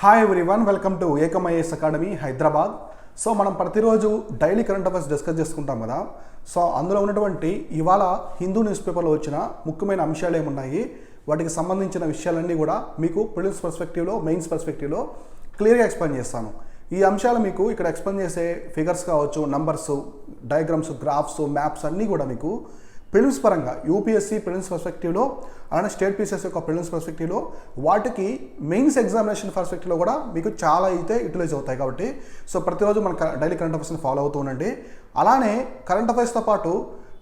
Hi everyone, welcome to Ekam IAS academy Hyderabad. So మనం ప్రతిరోజు daily current affairs discuss చేసుకుంటాం కదా. సో అందులో ఉన్నటువంటి ఇవాళ హిందూ న్యూస్ పేపర్లో వచ్చిన ముఖ్యమైన అంశాలు ఏమున్నాయి, వాటికి సంబంధించిన విషయాలన్నీ కూడా మీకు ప్రిలిమ్స్ పర్స్పెక్టివ్లో, మెయిన్స్ పర్స్పెక్టివ్లో క్లియర్గా ఎక్స్ప్లెయిన్ చేస్తాను. ఈ అంశాలు మీకు ఇక్కడ ఎక్స్ప్లెయిన్ చేసే ఫిగర్స్ కావచ్చు, నంబర్స్, డయాగ్రామ్స్, గ్రాఫ్స్, మ్యాప్స్ అన్నీ కూడా మీకు ప్రిలిమ్స్ పరంగా యూపీఎస్సీ ప్రిలిమ్స్ పర్స్పెక్టివ్లో, అలానే స్టేట్ పీసెస్ యొక్క ప్రిలిమ్స్ పర్స్పెక్టివ్లో, వాటికి మెయిన్స్ ఎగ్జామినేషన్ పర్స్పెక్టివ్లో కూడా మీకు చాలా అయితే యూటిలైజ్ అవుతాయి. కాబట్టి సో ప్రతిరోజు మన డైలీ కరెంట్ అఫైర్స్ని ఫాలో అవుతూ ఉండండి. అలానే కరెంట్ అఫైర్స్తో పాటు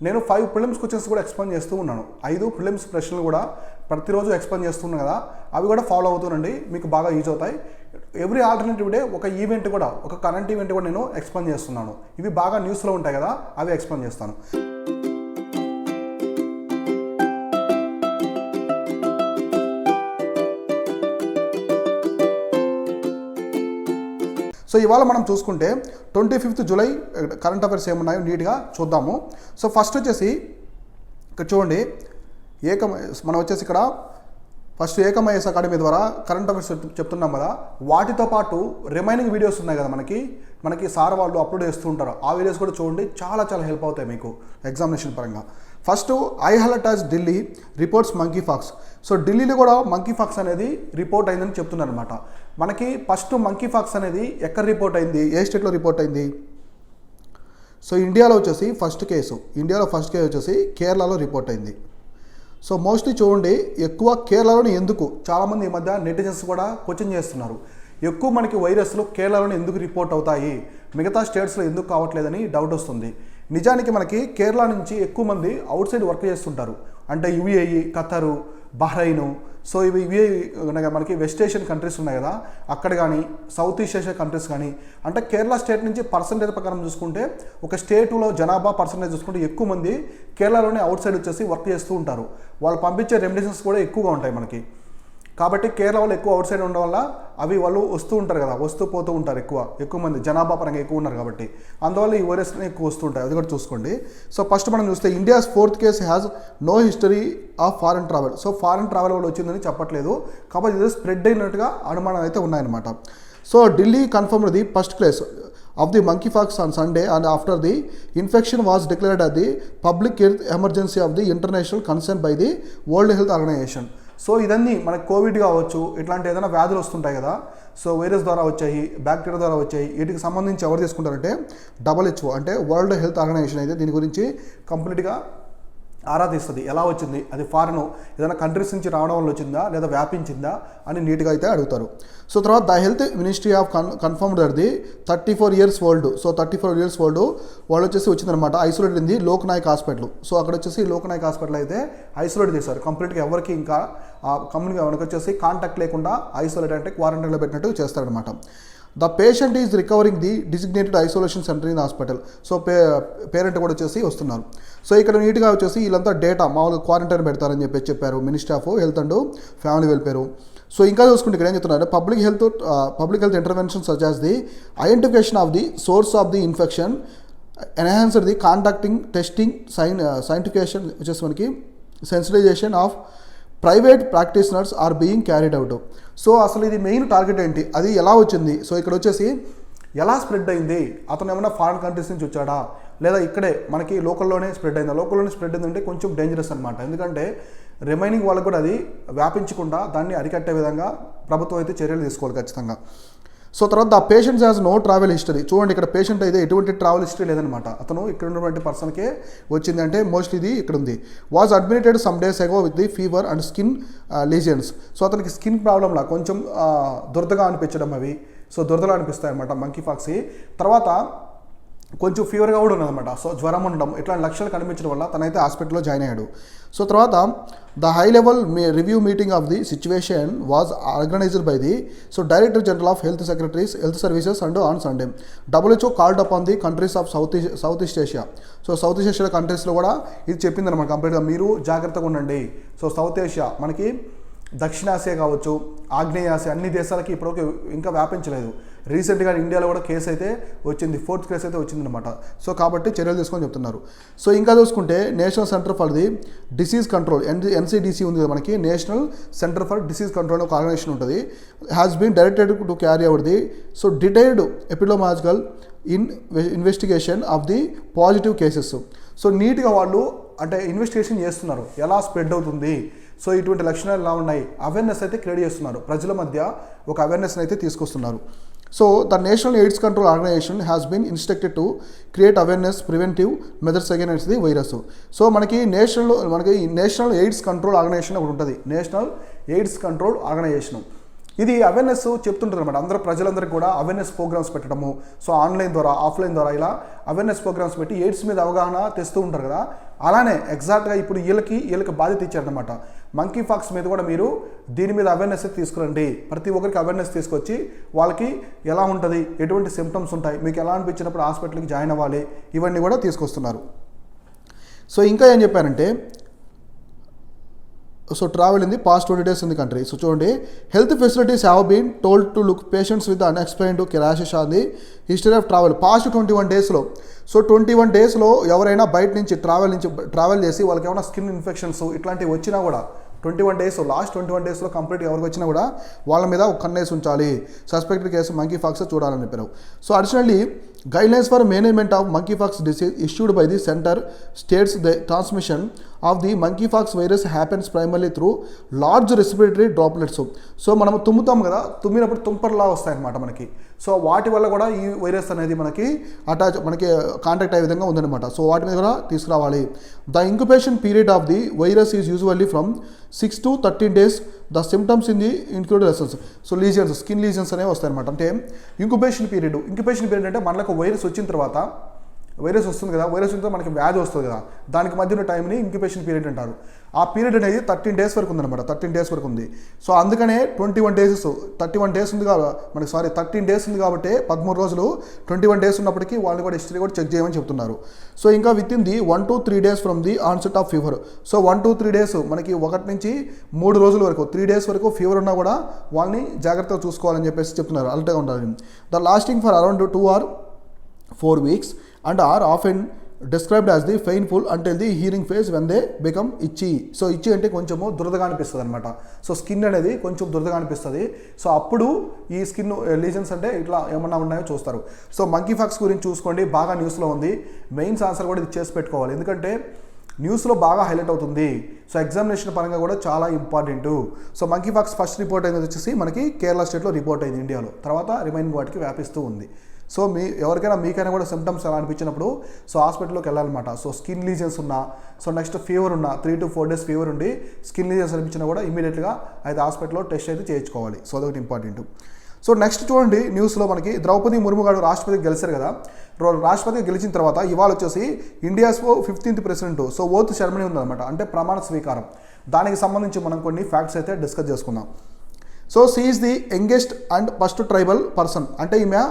నేను 5 ప్రిలిమ్స్ క్వశ్చన్స్ కూడా ఎక్స్ప్లెయిన్ చేస్తూ ఉన్నాను. 5 ప్రిలిమ్స్ ప్రశ్నలు కూడా ప్రతిరోజు ఎక్స్ప్లెయిన్ చేస్తున్నాను కదా, అవి కూడా ఫాలో అవుతుండండి, మీకు బాగా యూజ్ అవుతాయి. ఎవ్రీ ఆల్టర్నేటివ్ డే ఒక ఈవెంట్ కూడా, ఒక కరెంట్ ఈవెంట్ కూడా నేను ఎక్స్ప్లెయిన్ చేస్తున్నాను. ఇవి బాగా న్యూస్లో ఉంటాయి కదా, అవి ఎక్స్ప్లెయిన్ చేస్తాను. సో ఇవాళ మనం చూసుకుంటే 25th జూలై కరెంట్ అఫైర్స్ ఏమున్నాయో నీట్గా చూద్దాము. సో ఫస్ట్ వచ్చేసి ఇక్కడ చూడండి, మనం వచ్చేసి ఇక్కడ ఫస్ట్ ఏకమ్ ఐఏఎస్ అకాడమీ ద్వారా కరెంట్ అఫైర్స్ చెప్తున్నాం కదా, వాటితో పాటు రిమైనింగ్ వీడియోస్ ఉన్నాయి కదా మనకి సార్ వాళ్ళు అప్లోడ్ చేస్తూ ఉంటారు. ఆ వీడియోస్ కూడా చూడండి, చాలా హెల్ప్ అవుతాయి మీకు ఎగ్జామినేషన్ పరంగా. First I highlight as Delhi reports monkeypox. So ఢిల్లీలో కూడా మంకీ ఫాక్స్ అనేది రిపోర్ట్ అయిందని చెప్తున్నారు అనమాట. మనకి ఫస్ట్ మంకీ ఫాక్స్ అనేది ఎక్కడ రిపోర్ట్ అయింది, ఏ స్టేట్లో రిపోర్ట్ అయింది? సో ఇండియాలో ఫస్ట్ కేసు వచ్చేసి కేరళలో రిపోర్ట్ అయింది. సో మోస్ట్లీ చూడండి, ఎక్కువ కేరళలోనే ఎందుకు, చాలామంది ఈ మధ్య నెటిజన్స్ కూడా క్వశ్చన్ చేస్తున్నారు, ఎక్కువ మనకి వైరస్లు కేరళలోనే ఎందుకు రిపోర్ట్ అవుతాయి, మిగతా స్టేట్స్లో ఎందుకు కావట్లేదని డౌట్ వస్తుంది. నిజానికి మనకి కేరళ నుంచి ఎక్కువ మంది అవుట్ సైడ్ వర్క్ చేస్తుంటారు. అంటే యుఏఈ, ఖతరు, బహ్రైను, సో ఇవి మనకి వెస్ట్ ఏషియన్ కంట్రీస్ ఉన్నాయి కదా, అక్కడ కానీ సౌత్ ఈస్ట్ ఏషియా కంట్రీస్ కానీ, అంటే కేరళ స్టేట్ నుంచి పర్సంటేజ్ ప్రకారం చూసుకుంటే, ఒక స్టేటులో జనాభా పర్సంటేజ్ చూసుకుంటే ఎక్కువ మంది కేరళలోనే అవుట్ సైడ్ వచ్చేసి వర్క్ చేస్తూ ఉంటారు. వాళ్ళు పంపించే రెమిడిషన్స్ కూడా ఎక్కువగా ఉంటాయి మనకి. కాబట్టి కేరళ వాళ్ళు ఎక్కువ అవుట్ సైడ్ ఉండడం వల్ల అవి వాళ్ళు వస్తూ ఉంటారు కదా, వస్తూ పోతూ ఉంటారు, ఎక్కువ మంది జనాభా పరంగా ఎక్కువ ఉన్నారు కాబట్టి, అందువల్ల ఈ వైరస్ని ఎక్కువ వస్తూ ఉంటాయి. అది కూడా చూసుకోండి. సో ఫస్ట్ మనం చూస్తే India's 4th case has no history of foreign travel. So foreign travel వల్ల వచ్చిందని చెప్పట్లేదు, కాబట్టి ఇది స్ప్రెడ్ అయినట్టుగా అనుమానాలు అయితే ఉన్నాయన్నమాట. So Delhi confirmed the first case of the monkeypox on Sunday, and after the infection was declared as the public health emergency of the international concern by the World Health Organization. So ఇదన్నీ మనకి Covid కావచ్చు, ఇట్లాంటి ఏదైనా వ్యాధులు వస్తుంటాయి కదా, so virus ద్వారా వచ్చాయి, బ్యాక్టీరియా ద్వారా వచ్చాయి, వీటికి సంబంధించి ఎవరు తీసుకుంటారంటే WHO, అంటే వరల్డ్ హెల్త్ ఆర్గనైజేషన్ అయితే దీని గురించి కంప్లీట్గా ఆరా తీస్తుంది. ఎలా వచ్చింది, అది ఫారెన్ ఏదైనా కంట్రీస్ నుంచి రావడం వల్ల వచ్చిందా లేదా వ్యాపించిందా అని నీట్గా అయితే అడుగుతారు. సో తర్వాత the health ministry of confirmed that the 34 years old. So 34 years old వాళ్ళు వచ్చేసి వచ్చిందనమాట, isolate in the Lok Nayak hospital. So అక్కడ వచ్చేసి లోక్ నాయక్ హాస్పిటల్ అయితే ఐసోలేట్ చేశారు కంప్లీట్గా, ఎవరికి ఇంకా ఆ కంపెనీగా మనకు వచ్చేసి కాంటాక్ట్ లేకుండా ఐసోలేట్ అంటే క్వారంటైన్లో పెట్టినట్టు చేస్తారనమాట. The patient is recovering the designated isolation centre in hospital. So parent కూడా వచ్చేసి వస్తున్నారు. సో ఇక్కడ నీట్గా వచ్చేసి వీళ్ళంతా డేటా మామూలుగా క్వారంటైన్ పెడతారని చెప్పారు ministry of health and family welfare. So ఇంకా చూసుకుంటే ఇక్కడ ఏం చెప్తున్నారు, public health intervention such as the identification of the source of the infection, enhanced the contacting, testing, scientification వచ్చేసి మనకి sensitisation of private practitioners are being carried out. So అసలు ఇది main target ఏంటి, అది ఎలా వచ్చింది, సో ఇక్కడ వచ్చేసి ఎలా స్ప్రెడ్ అయింది, అతను ఏమైనా ఫారిన్ కంట్రీస్ నుంచి వచ్చాడా లేదా ఇక్కడే మనకి లోకల్లోనే స్ప్రెడ్ అయిందా? లోకల్లోనే స్ప్రెడ్ అయిందంటే కొంచెం డేంజరస్ అనమాట, ఎందుకంటే రిమైనింగ్ వాళ్ళకు కూడా అది వ్యాపించకుండా దాన్ని అరికట్టే విధంగా ప్రభుత్వం అయితే చర్యలు తీసుకోవాలి ఖచ్చితంగా. సో తర్వాత the patients has no travel history. చూడండి, ఇక్కడ పేషెంట్ అయితే ఎటువంటి ట్రావెల్ హిస్టరీ లేదనమాట, అతను ఇక్కడ ఉన్నటువంటి పర్సన్కే వచ్చింది. అంటే మోస్ట్లీ ఇది ఇక్కడ ఉంది. వాజ్ అడ్మిటెడ్ సమ్ డేస్ అగో with the fever and skin lesions. So అతనికి స్కిన్ ప్రాబ్లంలా కొంచెం దురదగా అనిపించడం, అవి సో దురదలా అనిపిస్తాయి అనమాట మంకీ ఫాక్స్. తర్వాత కొంచెం ఫీవర్గా కూడా ఉన్నదన్నమాట, సో జ్వరం ఉండడం, ఇట్లాంటి లక్షణాలు కనిపించడం వల్ల తనైతే హాస్పిటల్లో జాయిన్ అయ్యాడు. సో తర్వాత the high level review meeting of the situation was organised by the director general of health services and on Sunday. WHO called up on the countries of south east Asia. So south east Asia కంట్రీస్లో కూడా ఇది చెప్పిందన్నమాట కంప్లీట్గా, మీరు జాగ్రత్తగా ఉండండి. So south Asia మనకి దక్షిణాసియా కావచ్చు, ఆగ్నేయాసియా, అన్ని దేశాలకి ఇప్పటివరకు ఇంకా వ్యాపించలేదు. రీసెంట్గా ఇండియాలో కూడా కేసు అయితే వచ్చింది, 4th కేసు అయితే వచ్చిందనమాట. సో కాబట్టి చర్యలు తీసుకొని చెప్తున్నారు. సో ఇంకా చూసుకుంటే national centre for the disease control, NCDC ఉంది కదా మనకి, national centre for disease control ఒక ఆర్గనైజేషన్ ఉంటుంది, has been directed to carry out the so detailed epidemiological investigation of the positive cases. So నీట్గా వాళ్ళు అంటే ఇన్వెస్టిగేషన్ చేస్తున్నారు, ఎలా స్ప్రెడ్ అవుతుంది, సో ఇటువంటి లక్షణాలు ఎలా ఉన్నాయి, అవేర్నెస్ అయితే క్రియేట్ చేస్తున్నారు, ప్రజల మధ్య ఒక అవేర్నెస్ని అయితే తీసుకొస్తున్నారు. So the national AIDS control organisation has been instructed to create awareness preventive methods against the virus. So మనకి నేషనల్ ఎయిడ్స్ కంట్రోల్ ఆర్గనైజేషన్ ఒకటి ఉంటుంది, నేషనల్ ఎయిడ్స్ కంట్రోల్ ఆర్గనైజేషన్. ఇది అవేర్నెస్ చెప్తుంటుంది అనమాట, అందరూ ప్రజలందరికీ కూడా అవేర్నెస్ ప్రోగ్రామ్స్ పెట్టడము, సో ఆన్లైన్ ద్వారా ఆఫ్లైన్ ద్వారా ఇలా అవేర్నెస్ ప్రోగ్రామ్స్ పెట్టి ఎయిడ్స్ మీద అవగాహన తెస్తూ ఉంటారు కదా. అలానే ఎగ్జాక్ట్గా ఇప్పుడు వీళ్ళకి బాధ్యత ఇచ్చారనమాట, మంకీ ఫాక్స్ మీద కూడా మీరు దీని మీద అవేర్నెస్ తీసుకురండి, ప్రతి ఒక్కరికి అవేర్నెస్ తీసుకొచ్చి వాళ్ళకి ఎలా ఉంటుంది, ఎటువంటి సిమ్టమ్స్ ఉంటాయి, మీకు ఎలా అనిపించినప్పుడు హాస్పిటల్కి జాయిన్ అవ్వాలి, ఇవన్నీ కూడా తీసుకొస్తున్నారు. సో ఇంకా ఏం చెప్పారంటే so travel in the past 20 days in the country. So చూడండి, health facilities have been told to look patients with unexplained crashes on the history of travel past 21 daysలో. సో 21 daysలో ఎవరైనా బయట నుంచి ట్రావెల్ చేసి వాళ్ళకి ఏమైనా స్కిన్ ఇన్ఫెక్షన్స్ ఇట్లాంటివి వచ్చినా కూడా 21 days, లాస్ట్ 21 daysలో కంప్లీట్గా ఎవరికి వచ్చినా కూడా వాళ్ళ మీద ఒక కన్నేసి ఉంచాలి, సస్పెక్టెడ్ కేసు మంకీ ఫాక్స్ చూడాలని చెప్పారు. So additionally guidelines for management of monkeypox disease issued by the centre states the transmission of the monkeypox virus happens primarily through large respiratory droplets. So మనం తుమ్ముతాం కదా, తుమ్మినప్పుడు తుంపర్లా వస్తాయన్నమాట మనకి. So వాటి వల్ల కూడా ఈ వైరస్ అనేది మనకి కాంటాక్ట్ అయ్యే విధంగా ఉందన్నమాట. సో వాటి మీద కూడా తీసుకురావాలి. The incubation period of the virus is usually from 6 to 13 days. The symptoms in the include lessons. So lesions, skin lesions అనేవి వస్తాయన్నమాట. అంటే ఇంక్యుబేషన్ పీరియడ్ అంటే మనకు వైరస్ వచ్చిన తర్వాత, వైరస్ వస్తుంది కదా, వైరస్ వచ్చిన తర్వాత మనకి వ్యాధి వస్తుంది కదా, దానికి మధ్య ఉన్న టైంని ఇంక్యుబేషన్ పీరియడ్ అంటారు. ఆ పీరియడ్ అనేది 13 days వరకు ఉందన్నమాట, 13 days వరకు ఉంది. సో అందుకనే 21 days, 13 days ఉంది కాబట్టి 13 రోజులు 21 days ఉన్నప్పటికీ వాళ్ళు కూడా హిస్టరీ కూడా చెక్ చేయమని చెప్తున్నారు. సో ఇంకా with in the 1 to 3 days from the onset of fever. So 1 to 3 days మనకి 1 నుంచి 3 రోజుల వరకు, 3 days వరకు ఫీవర్ ఉన్నా కూడా వాళ్ళని జాగ్రత్తగా చూసుకోవాలని చెప్పేసి చెప్తున్నారు, అలర్ట్గా ఉండాలి. The lasting for around 2 or 4 weeks and are often described as the painful until the hearing phase when they become itchy. So ఇచ్చి అంటే కొంచెము దురదగా అనిపిస్తుంది అనమాట. సో స్కిన్ అనేది కొంచెం దురదగా అనిపిస్తుంది. సో అప్పుడు ఈ స్కిన్ లీజన్స్ అంటే ఇట్లా ఏమన్నా ఉన్నాయో చూస్తారు. సో మంకీ ఫాక్స్ గురించి చూసుకోండి, బాగా న్యూస్లో ఉంది. మెయిన్స్ ఆన్సర్ కూడా ఇది చేసి పెట్టుకోవాలి, ఎందుకంటే న్యూస్లో బాగా హైలైట్ అవుతుంది. సో ఎగ్జామినేషన్ పరంగా కూడా చాలా important. So monkeypox first report అయింది వచ్చేసి మనకి కేరళ స్టేట్లో రిపోర్ట్ అయింది ఇండియాలో, తర్వాత రిమైనింగ్ వాటికి వ్యాపిస్తూ ఉంది. సో మీకైనా కూడా సిమ్టమ్స్ ఎలా అనిపించినప్పుడు సో హాస్పిటల్లోకి వెళ్ళాలన్నమాట. సో స్కిన్ లీజన్స్ ఉన్నా, సో నెక్స్ట్ ఫీవర్ ఉన్నా, 3 to 4 days ఫీవర్ ఉండి స్కిన్ లీజన్స్ అనిపించినా కూడా ఇమీడియట్గా అయితే హాస్పిటల్లో టెస్ట్ అయితే చేయించుకోవాలి. సో అదొకటి ఇంపార్టెంట్. సో నెక్స్ట్ చూడండి, న్యూస్లో మనకి ద్రౌపది ముర్ము గారు రాష్ట్రపతికి గెలిచారు కదా, రాష్ట్రపతికి గెలిచిన తర్వాత ఇవాళ వచ్చేసి India's 15th president so oath ceremony ఉందన్నమాట, అంటే ప్రమాణ స్వీకారం. దానికి సంబంధించి మనం కొన్ని ఫ్యాక్ట్స్ అయితే డిస్కస్ చేసుకుందాం. So she is the youngest and first tribal person, అంటే ఈమె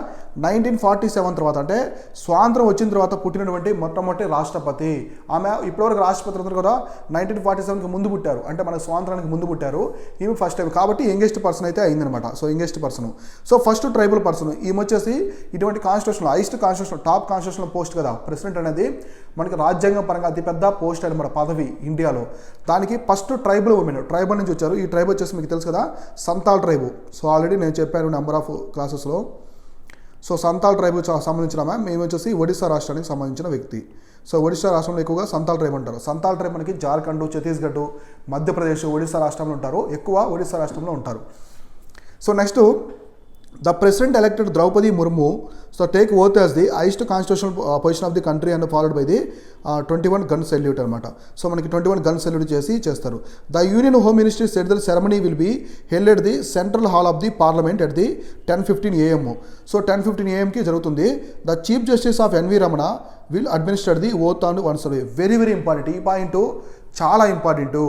1947 తర్వాత అంటే స్వాతంత్రం వచ్చిన తర్వాత పుట్టినటువంటి మొట్టమొదటి రాష్ట్రపతి. ఆమె ఇప్పటివరకు రాష్ట్రపతి అందరూ కూడా 1947కి ముందు పుట్టారు, అంటే మన స్వాతంత్రానికి ముందు పుట్టారు. ఈమె ఫస్ట్ టైం కాబట్టి యంగెస్ట్ పర్సన్ అయితే అయిందనమాట. So youngest person, so first tribal person. ఈమె వచ్చేసి ఇటువంటి constitution, highest constitution, top constitution post కదా ప్రెసిడెంట్ అనేది, మనకి రాజ్యాంగం పరంగా అతిపెద్ద పోస్ట్ అనమాట, పదవి ఇండియాలో. దానికి ఫస్ట్ ట్రైబల్ ఉమెన్, ట్రైబల్ నుంచి వచ్చారు. ఈ ట్రైబ్ వచ్చేసి మీకు తెలుసు కదా, సంతాల్ ట్రైబు. సో ఆల్రెడీ నేను చెప్పాను నెంబర్ ఆఫ్ క్లాసెస్లో. సో సంతాల్ ట్రైబు సంబంధించిన మేము వచ్చేసి ఒడిశా రాష్ట్రానికి సంబంధించిన వ్యక్తి. సో ఒడిశా రాష్ట్రంలో ఎక్కువగా సంతాల్ ట్రైబ్ అంటారు. సంతాల్ ట్రైబ్ మనకి జార్ఖండ్, ఛత్తీస్గఢ్, మధ్యప్రదేశ్, ఒడిశా రాష్ట్రంలో ఉంటారు, ఎక్కువ ఒడిశా రాష్ట్రంలో ఉంటారు. So next the president elected Draupadi Murmu so take oath as the highest constitutional position of the country and followed by the 21 gun salute అనమాట. సో మనకి 21 గన్ సెల్యూట్ చేస్తారు. The union home ministry set the ceremony will be held at the central hall of the parliament at the 10:15 AM. So 10:15 AMకి జరుగుతుంది. The chief justice of NV Ramana will administer the oath on once away. Very very important ఈ point, చాలా important.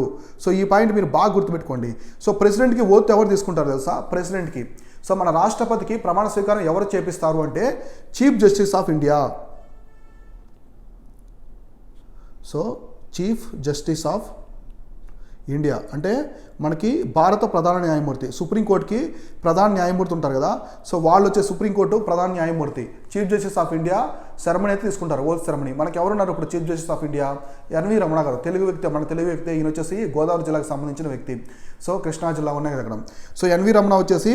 So ఈ point మీరు బాగా గుర్తుపెట్టుకోండి. So ప్రెసిడెంట్కి oath ఎవరు తీసుకుంటారు తెలుసా? ప్రెసిడెంట్కి. సో మన రాష్ట్రపతికి ప్రమాణ స్వీకారం ఎవరు చేపిస్తారు అంటే chief justice of India. So chief justice of India అంటే మనకి భారత ప్రధాన న్యాయమూర్తి, సుప్రీంకోర్టుకి ప్రధాన న్యాయమూర్తి ఉంటారు కదా, సో వాళ్ళు వచ్చే సుప్రీంకోర్టు ప్రధాన న్యాయమూర్తి chief justice of India ceremony అయితే తీసుకుంటారు, ఓత్ సెరమనీ. మనకి ఎవరున్నారు ఇప్పుడు chief justice of India? NV Ramana garu, Telugu వ్యక్తి, మన తెలుగు వ్యక్తి. ఈయన వచ్చేసి గోదావరి జిల్లాకు సంబంధించిన వ్యక్తి. సో కృష్ణా జిల్లా ఉన్నాయి కదా అక్కడ. సో ఎన్వి రమణ వచ్చేసి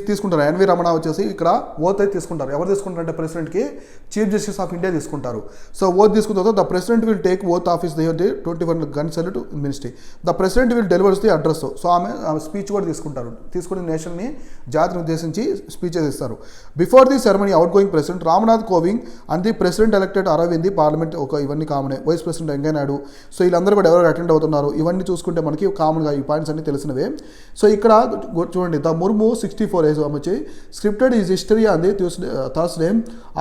తీసుకుంటారు. ఎన్వి రమణ వచ్చేసి ఇక్కడ ఓత్ అయితే తీసుకుంటారు. ఎవరు తీసుకుంటారంటే ప్రెసిడెంట్కి చీఫ్ జస్టిస్ ఆఫ్ ఇండియా తీసుకుంటారు. సో ఓత్ తీసుకున్న తర్వాత the president will take oath office the 21 gun salute ministry. The president will delivers the address. So ఆమె స్పీచ్ కూడా తీసుకుంటారు. తీసుకుని నేషన్ని, జాతిని ఉద్దేశించి స్పీచెస్ ఇస్తారు. Before the ceremony outgoing president Ramnath Kovind and the president elected arrive in the parliament. ఇవన్నీ కామనే. Vice president Venkaiah Naidu. So వీళ్ళందరూ కూడా ఎవరు అటెండ్ అవుతున్నారు, ఇవన్నీ చూసుకుంటే మనకి కామన్గా ఈ పాయింట్స్ అన్ని తెలిసినవే. సో ఇక్కడ చూడండి, ద ముర్ము 64 ఏజ్ వచ్చి scripted his history on the Thursday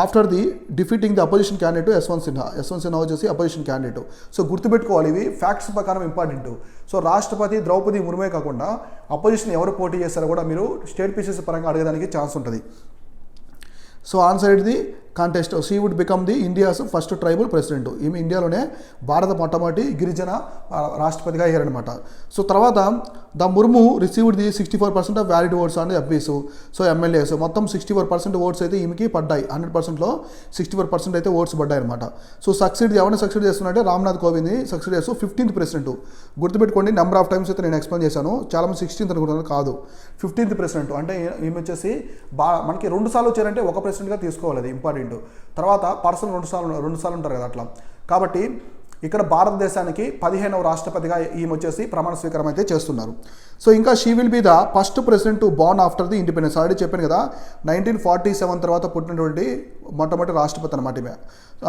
after the defeating the opposition candidate Yashwant Sinha. Yashwant Sinha వచ్చేసి అపోజిషన్ క్యాండిడేట్. సో గుర్తుపెట్టుకోవాలి, ఇవి ఫ్యాక్ట్స్ ప్రకారం ఇంపార్టెంట్. సో రాష్ట్రపతి ద్రౌపది ముర్మే కాకుండా అపోజిషన్ ఎవరు పోటీ చేస్తారో కూడా మీరు స్టేట్ పీసెస్ పరంగా అడగడానికి ఛాన్స్ ఉంటుంది. So onside the contest she would become the India's first tribal president. ఈమె ఇండియాలోనే భారత మొట్టమొదటి గిరిజన రాష్ట్రపతిగా అయ్యారనమాట. సో తర్వాత the Murmu received the 64% of valid votes on the MPs. So MLAs మొత్తం 64% ఓట్స్ అయితే ఈమెకి పడ్డాయి. 100%లో 64% అయితే ఓట్స్ పడ్డాయి అనమాట. సో ఎవరిని సక్సీడ్ చేస్తున్నారంటే రామ్నాథ్ కోవింద్ని సక్సీడ్ చేస్తూ 15th ప్రెసిడెంట్. గుర్తుపెట్టుకోండి, నెంబర్ ఆఫ్ టైమ్స్ అయితే నేను ఎక్స్ప్లెయిన్ చేశాను. చాలామంది 16th అనుకుంటున్నారు, కాదు 15th ప్రెసిడెంట్. అంటే ఈమె వచ్చేసి మనకి 2 సార్లు వచ్చారంటే ఒక ప్రెసిడెంట్గా తీసుకోవాలి, అది ఇంపార్టెంట్. తర్వాత పర్సన్ 2 సార్లు ఉంటారు కదా అట్లా. కాబట్టి ఇక్కడ భారతదేశానికి 15వ రాష్ట్రపతిగా ఈమె వచ్చేసి ప్రమాణ స్వీకారం అయితే చేస్తున్నారు. సో ఇంకా she will be the first president to born after the independence. Already చెప్పాను కదా, 1947 తర్వాత పుట్టినటువంటి మొట్టమొదటి రాష్ట్రపతి అనమాట ఈమె.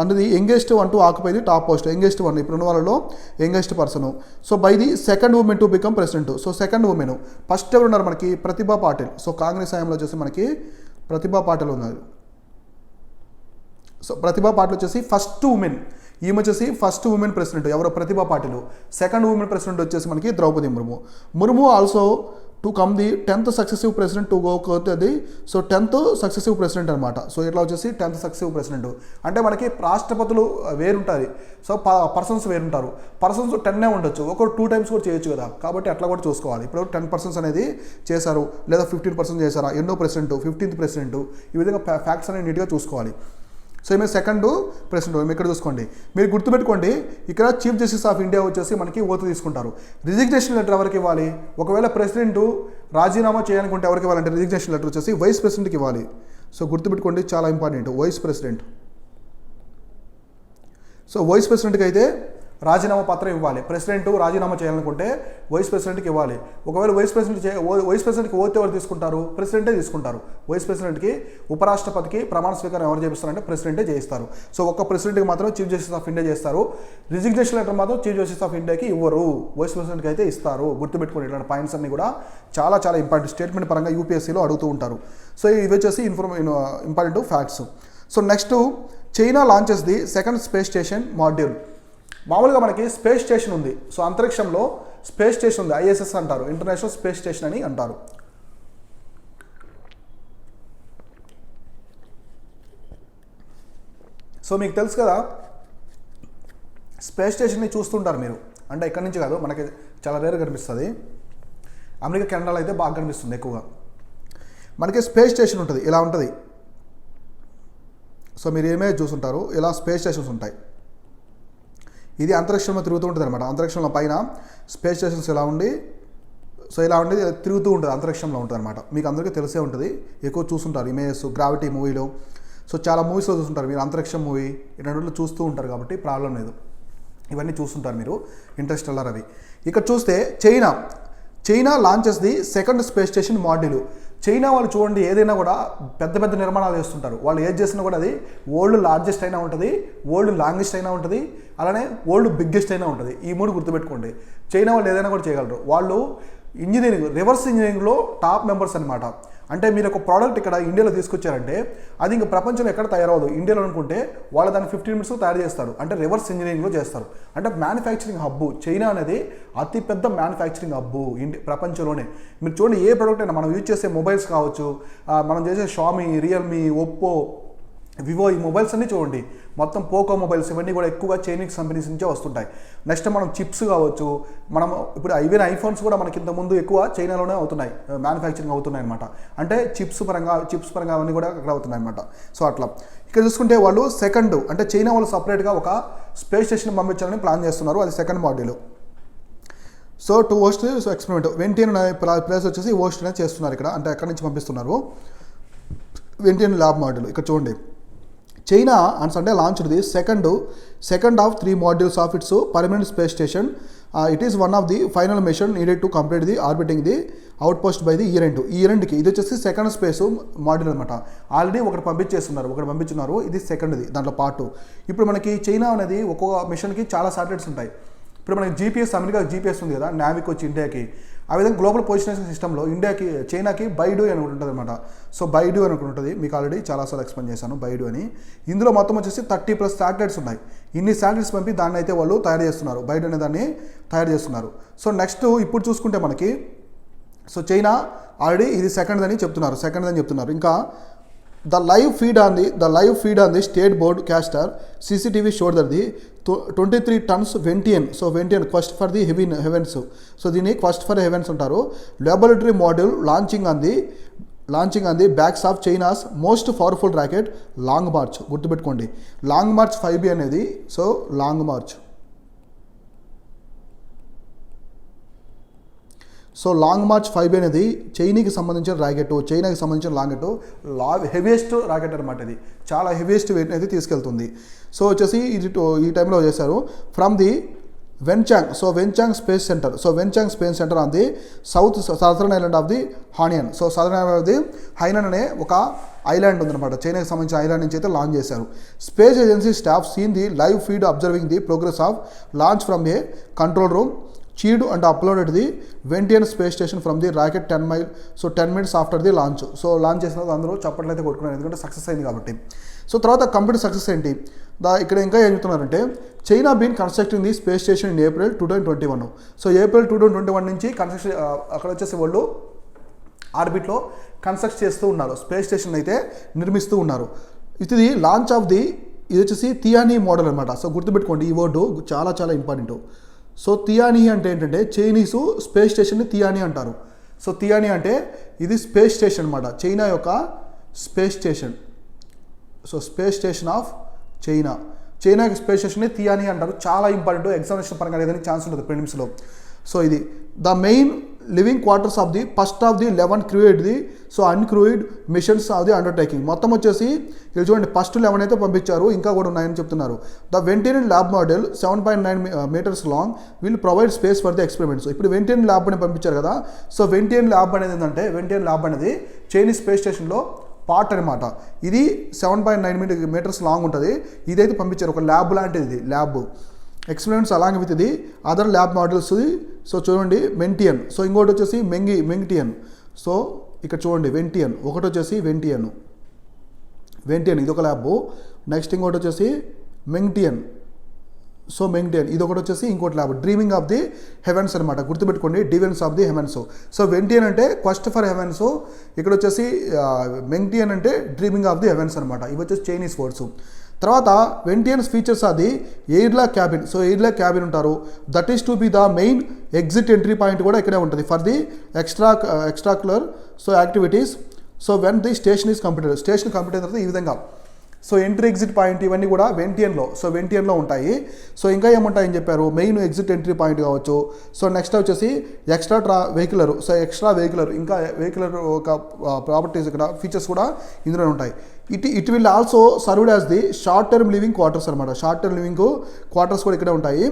అనేది youngest one to occupy the top post. Youngest one, ఇప్పుడున్న వాళ్ళలో youngest person. So by the second women to become president. So second women. First ఎవరు ఉన్నారు మనకి? ప్రతిభా పాటిల్. సో కాంగ్రెస్ హయాంలో వచ్చేసి మనకి ప్రతిభా పాటిల్ ఉన్నారు. సో ప్రతిభా పాటిల్ వచ్చేసి ఫస్ట్ ఉమెన్. ఈమె వచ్చేసి ఫస్ట్ ఉమెన్ ప్రెసిడెంట్. ఎవరో Pratibha Patil. Second woman president వచ్చేసి మనకి Draupadi Murmu. Murmu also to come the 10th successive president to go అది. సో 10th సక్సెసివ్ ప్రెసిడెంట్ అనమాట. సో ఇట్లా వచ్చేసి 10th సక్సెసివ్ ప్రెసిడెంట్. అంటే మనకి రాష్ట్రపతులు వేరుంటుంది, సో పర్సన్స్ వేరుంటారు. పర్సన్స్ 10 ఉండొచ్చు, ఒక 2 times కూడా చేయొచ్చు కదా. కాబట్టి అట్లా కూడా చూసుకోవాలి. ఇప్పుడు 10 persons అనేది చేశారు, లేదా 15% చేశారా, ఎన్నో ప్రెసిడెంట్, 15th ప్రెసిడెంట్, ఈ విధంగా ఫ్యాక్ట్స్ అనేది నీట్గా చూసుకోవాలి. సో ఈమె సెకండ్ ప్రెసిడెంట్. ఈమె ఇక్కడ చూసుకోండి, మీరు గుర్తుపెట్టుకోండి, ఇక్కడ చీఫ్ జస్టిస్ ఆఫ్ ఇండియా వచ్చేసి మనకి ఓతు తీసుకుంటారు. రిజిగ్నేషన్ లెటర్ ఎవరికి ఇవ్వాలి? ఒకవేళ ప్రెసిడెంట్ రాజీనామా చేయాలనుకుంటే ఎవరికి ఇవ్వాలంటే రిజిగ్నేషన్ లెటర్ వచ్చేసి వైస్ ప్రెసిడెంట్కి ఇవ్వాలి. సో గుర్తుపెట్టుకోండి, చాలా important, vice president. So vice ప్రెసిడెంట్కి అయితే రాజీనామా పత్రం ఇవ్వాలి. ప్రెసిడెంట్ రాజీనామా చేయాలనుకుంటే వైస్ ప్రెసిడెంట్కి ఇవ్వాలి. ఒకవేళ వైస్ ప్రెసిడెంట్కి ఓత్ ఎవరు తీసుకుంటారు? ప్రెసిడెంటే తీసుకుంటారు. వైస్ ప్రెసిడెంట్కి, ఉపరాష్ట్రపతికి ప్రమాణ స్వీకారం ఎవరు చేపిస్తారంటే ప్రెసిడెంటే చేయిస్తారు. సో ఒక్క ప్రెసిడెంట్కి మాత్రం చీఫ్ జస్టిస్ ఆఫ్ ఇండియా చేస్తారు. రిజిగ్నేషన్ లెటర్ మాత్రం చీఫ్ జస్టిస్ ఆఫ్ ఇండియాకి ఇవ్వరు, వైస్ ప్రెసిడెంట్కి అయితే ఇస్తారు. గుర్తుపెట్టుకోండి, ఇట్లాంటి పాయింట్స్ అన్ని కూడా చాలా చాలా ఇంపార్టెంట్. స్టేట్మెంట్ పరంగా యూపీఎస్సీలో అడుగుతూ ఉంటారు. సో ఇవి వచ్చేసి important facts. So next, China launches the second space station module. మామూలుగా మనకి స్పేస్ స్టేషన్ ఉంది. సో అంతరిక్షంలో స్పేస్ స్టేషన్ ఉంది, ఐఎస్ఎస్ అంటారు, ఇంటర్నేషనల్ స్పేస్ స్టేషన్ అని అంటారు. సో మీకు తెలుసు కదా, స్పేస్ స్టేషన్ని చూస్తుంటారు మీరు. అంటే ఇక్కడి నుంచి కాదు, మనకి చాలా రేర్ కనిపిస్తుంది. అమెరికా, కెనడాలో అయితే బాగా కనిపిస్తుంది ఎక్కువగా. మనకి స్పేస్ స్టేషన్ ఉంటుంది, ఇలా ఉంటుంది. సో మీరు ఏమేమి చూస్తుంటారు, ఇలా స్పేస్ స్టేషన్స్ ఉంటాయి. ఇది అంతరిక్షంలో తిరుగుతూ ఉంటుంది అనమాట. అంతరిక్షంలో పైన స్పేస్ స్టేషన్స్ ఇలా ఉండి, సో ఇలా ఉండి తిరుగుతూ ఉంటుంది, అంతరిక్షంలో ఉంటుంది అనమాట. మీకు అందరికీ తెలిసే ఉంటుంది, ఎక్కువ చూస్తుంటారు ఇమేజెస్, గ్రావిటీ మూవీలో. సో చాలా మూవీస్లో చూస్తుంటారు మీరు, అంతరిక్షం మూవీ ఇలాంటి చూస్తూ ఉంటారు కాబట్టి ప్రాబ్లం లేదు. ఇవన్నీ చూస్తుంటారు మీరు, ఇంటర్స్టెల్లార్ అవి. ఇక్కడ చూస్తే China launches the second space station module. China వాళ్ళు చూడండి, ఏదైనా కూడా పెద్ద పెద్ద నిర్మాణాలు చేస్తుంటారు. వాళ్ళు ఏది చేసినా కూడా అది వరల్డ్ లార్జెస్ట్ అయినా ఉంటుంది, వరల్డ్ లాంగెస్ట్ అయినా ఉంటుంది, అలానే వరల్డ్ బిగ్గెస్ట్ అయినా ఉంటుంది. ఈ 3 గుర్తుపెట్టుకోండి. చైనా వాళ్ళు ఏదైనా కూడా చేయగలరు. వాళ్ళు ఇంజనీరింగ్, రివర్స్ ఇంజనీరింగ్లో టాప్ మెంబర్స్ అనమాట. అంటే మీరు ఒక ప్రోడక్ట్ ఇక్కడ ఇండియాలో తీసుకొచ్చారంటే అది ఇంకా ప్రపంచంలో ఎక్కడ తయారవదు. ఇండియాలో అనుకుంటే వాళ్ళు దాన్ని 15 minutes తయారు చేస్తారు. అంటే రివర్స్ ఇంజనీరింగ్లో చేస్తారు. అంటే మ్యానుఫ్యాక్చరింగ్ హబ్బు చైనా అనేది అతిపెద్ద మ్యానుఫ్యాక్చరింగ్ హబ్బు ప్రపంచంలోనే. మీరు చూడండి, ఏ ప్రోడక్ట్ అయినా మనం యూజ్ చేసే మొబైల్స్ కావచ్చు, మనం చేసే షామీ, రియల్మీ, ఒప్పో, వివో ఈ మొబైల్స్ అన్నీ చూడండి, మొత్తం పోకో మొబైల్స్ ఇవన్నీ కూడా ఎక్కువగా చైనీస్ కంపెనీస్ నుంచే వస్తుంటాయి. నెక్స్ట్ మనం చిప్స్ కావచ్చు, మనం ఇప్పుడు ఈవెన్ ఐఫోన్స్ కూడా మనకి ఇంతకుముందు ఎక్కువ చైనాలోనే అవుతున్నాయి, మ్యానుఫ్యాక్చరింగ్ అవుతున్నాయి అనమాట. అంటే చిప్స్ పరంగా అవన్నీ కూడా అక్కడ అవుతున్నాయి అనమాట. సో అట్లా ఇక్కడ చూసుకుంటే వాళ్ళు సెకండ్ అంటే చైనా వాళ్ళు సపరేట్గా ఒక స్పేస్ స్టేషన్ పంపించాలని ప్లాన్ చేస్తున్నారు, అది second module. So to host experiment Wentian అనే ప్లేస్ వచ్చేసి హోస్ట్ అనేది చేస్తున్నారు ఇక్కడ, అంటే ఎక్కడి నుంచి పంపిస్తున్నారు వెంటియన్ ల్యాబ్ మాడ్యూల్. ఇక్కడ చూడండి, China on Sunday launched the second of 3 modules of its permanent space station. It is one of the final mission needed to complete the orbiting the outpost by the year end. ఈ year ఎండ్కి ఇది వచ్చేసి second space module అనమాట. Already ఒకటి పంపించున్నారు, ఇది సెకండ్ది దాంట్లో part. ఇప్పుడు మనకి చైనా అనేది ఒక్కొక్క మిషన్కి చాలా శాటిలైట్స్ ఉంటాయి. ఇప్పుడు మనకి జీపీఎస్, అమెరికా జీపీఎస్ ఉంది కదా, నావిక్ వచ్చి ఇండియాకి, ఆ విధంగా గ్లోబల్ పొజిషనింగ్ సిస్టంలో చైనాకి బైడు అని ఒకటి ఉంటుంది అనమాట. సో బైడు అని ఒకటి ఉంటుంది, మీకు ఆల్రెడీ చాలాసార్లు ఎక్స్ప్లెయిన్ చేశాను బైడు అని. ఇందులో మొత్తం వచ్చేసి 30+ శాటిలైట్స్ ఉన్నాయి. ఇన్ని శాటిలైట్స్ పంపి దాన్ని అయితే వాళ్ళు తయారు చేస్తున్నారు, బైడు అనే దాన్ని తయారు చేస్తున్నారు. సో నెక్స్ట్ ఇప్పుడు చూసుకుంటే మనకి చైనా ఆల్రెడీ ఇది సెకండ్ అని చెప్తున్నారు. ఇంకా The live feed on the state broadcaster CCTV showed that the 23 tons Ventian, so Ventian quest for the heavens, so దీన్ని quest for heavens అంటారు, laboratory module launching on the backs of China's most powerful rocket Long March. గుర్తుపెట్టుకోండి, long March 5B అనేది, so long March. So long March 5B అనేది చైనాకి సంబంధించిన heaviest rocket అనమాట. ఇది చాలా హెవీయెస్ట్ వెయిట్ అయితే తీసుకెళ్తుంది. సో వచ్చేసి ఇది ఈ టైంలో చేశారు from the Wenchang space centre on the southern island of the Hainan. So southern island of the Hainan అనే ఒక ఐలాండ్ ఉందన్నమాట, చైనాకి సంబంధించిన ఐలాండ్ నుంచి అయితే లాంచ్ చేశారు. Space agency staff seen the live feed observing the progress of launch from a control room. Cheered and uploaded the Wentian space station from the rocket 10 minutes after the launch. So launch చేసిన అందరూ చప్పట్లు అయితే కొట్టుకున్నారు, ఎందుకంటే success అయింది కాబట్టి. So తర్వాత complete success ఏంటి, ఇక్కడ ఇంకా ఏం చెప్తున్నారంటే China been constructing the space station in April 2021. So April 2021 నుంచి కన్స్ట్రక్షన్ అక్కడ వచ్చేసి వాళ్ళు ఆర్బిట్లో కన్స్ట్రక్ట్ చేస్తూ ఉన్నారు, స్పేస్ స్టేషన్ అయితే నిర్మిస్తూ ఉన్నారు. ఇది లాంచ్ ఆఫ్ ది ఇది వచ్చేసి తియానీ మోడల్ అనమాట. సో గుర్తుపెట్టుకోండి, ఈ వర్డ్ చాలా చాలా ఇంపార్టెంట్. సో తియానీ అంటే ఏంటంటే చైనీసు స్పేస్ స్టేషన్ని తియానీ అంటారు. సో తియానీ అంటే ఇది స్పేస్ స్టేషన్ అనమాట, చైనా యొక్క space station. So space station of China యొక్క స్పేస్ స్టేషన్ని తియానీ అంటారు. చాలా ఇంపార్టెంట్, ఎగ్జామినేషన్ పరంగా లేదని ఛాన్స్ ఉంటుంది ప్రిలిమ్స్లో. సో ఇది the main living quarters of the first of the 11 crewed uncrewed missions of the undertaking. మొత్తం వచ్చేసి ఇది చూడండి, ఫస్ట్ 11 అయితే పంపించారు, ఇంకా కూడా ఉన్నాయని చెప్తున్నారు. The Wentian lab module 7.9 meters long will provide space for the experiments. ఇప్పుడు వెంటియన్ ల్యాబ్ అని పంపించారు కదా. సో వెంటియన్ ల్యాబ్ అనేది చైనీస్ స్పేస్ స్టేషన్లో పార్ట్ అనమాట. ఇది 7.9 meters లాంగ్ ఉంటుంది. ఇదైతే పంపించారు, ఒక ల్యాబ్ లాంటిది, ల్యాబ్ ఎక్స్పెరిమెంట్స్ అలాంగ్ విత్ ఇది అదర్ ల్యాబ్ మోడల్స్. సో చూడండి వెంటియన్, సో ఇంకోటి వచ్చేసి మెంగ్టియన్. సో ఇక్కడ చూడండి వెంటియన్, ఒకటి వచ్చేసి వెంటియన్ ఇది ఒక ల్యాబ్. నెక్స్ట్ ఇంకోటి వచ్చేసి మెంగ్టియన్. సో మెంగ్టియన్ ఇది ఒకటి వచ్చేసి ఇంకోటి lab, dreaming of the heavens అనమాట. గుర్తుపెట్టుకోండి, డివెన్స్ of the heavens. So Wentian అంటే క్వెస్ట్ ఫర్ హెవెన్స్, ఇక్కడ వచ్చేసి మెంగ్టియన్ అంటే డ్రీమింగ్ ఆఫ్ ది హెవెన్స్ అనమాట. ఇవి వచ్చేసి చైనీస్ వర్డ్స్. తర్వాత వెంటియన్స్ ఫీచర్స్ అది airlock cabin. So airlock cabin ఉంటారు, that is to be the main exit entry point కూడా ఇక్కడే ఉంటుంది for the extravehicular activities. So when the station complete అయిన తర్వాత ఈ విధంగా సో ఎంట్రీ ఎగ్జిట్ పాయింట్ ఇవన్నీ కూడా వెంటియన్లో ఉంటాయి. సో ఇంకా ఏముంటాయని చెప్పారు, మెయిన్ ఎగ్జిట్ ఎంట్రీ పాయింట్ కావచ్చు. సో నెక్స్ట్ వచ్చేసి ఎక్స్ట్రా వెహికులర్ ఇంకా వెహికులర్ ఒక ప్రాపర్టీస్ ఇక్కడ ఫీచర్స్ కూడా ఇందులో ఉంటాయి. It will also served as the short term living quarters అనమాట. షార్ట్ టర్మ్ లివింగ్ క్వార్టర్స్ కూడా ఇక్కడే ఉంటాయి.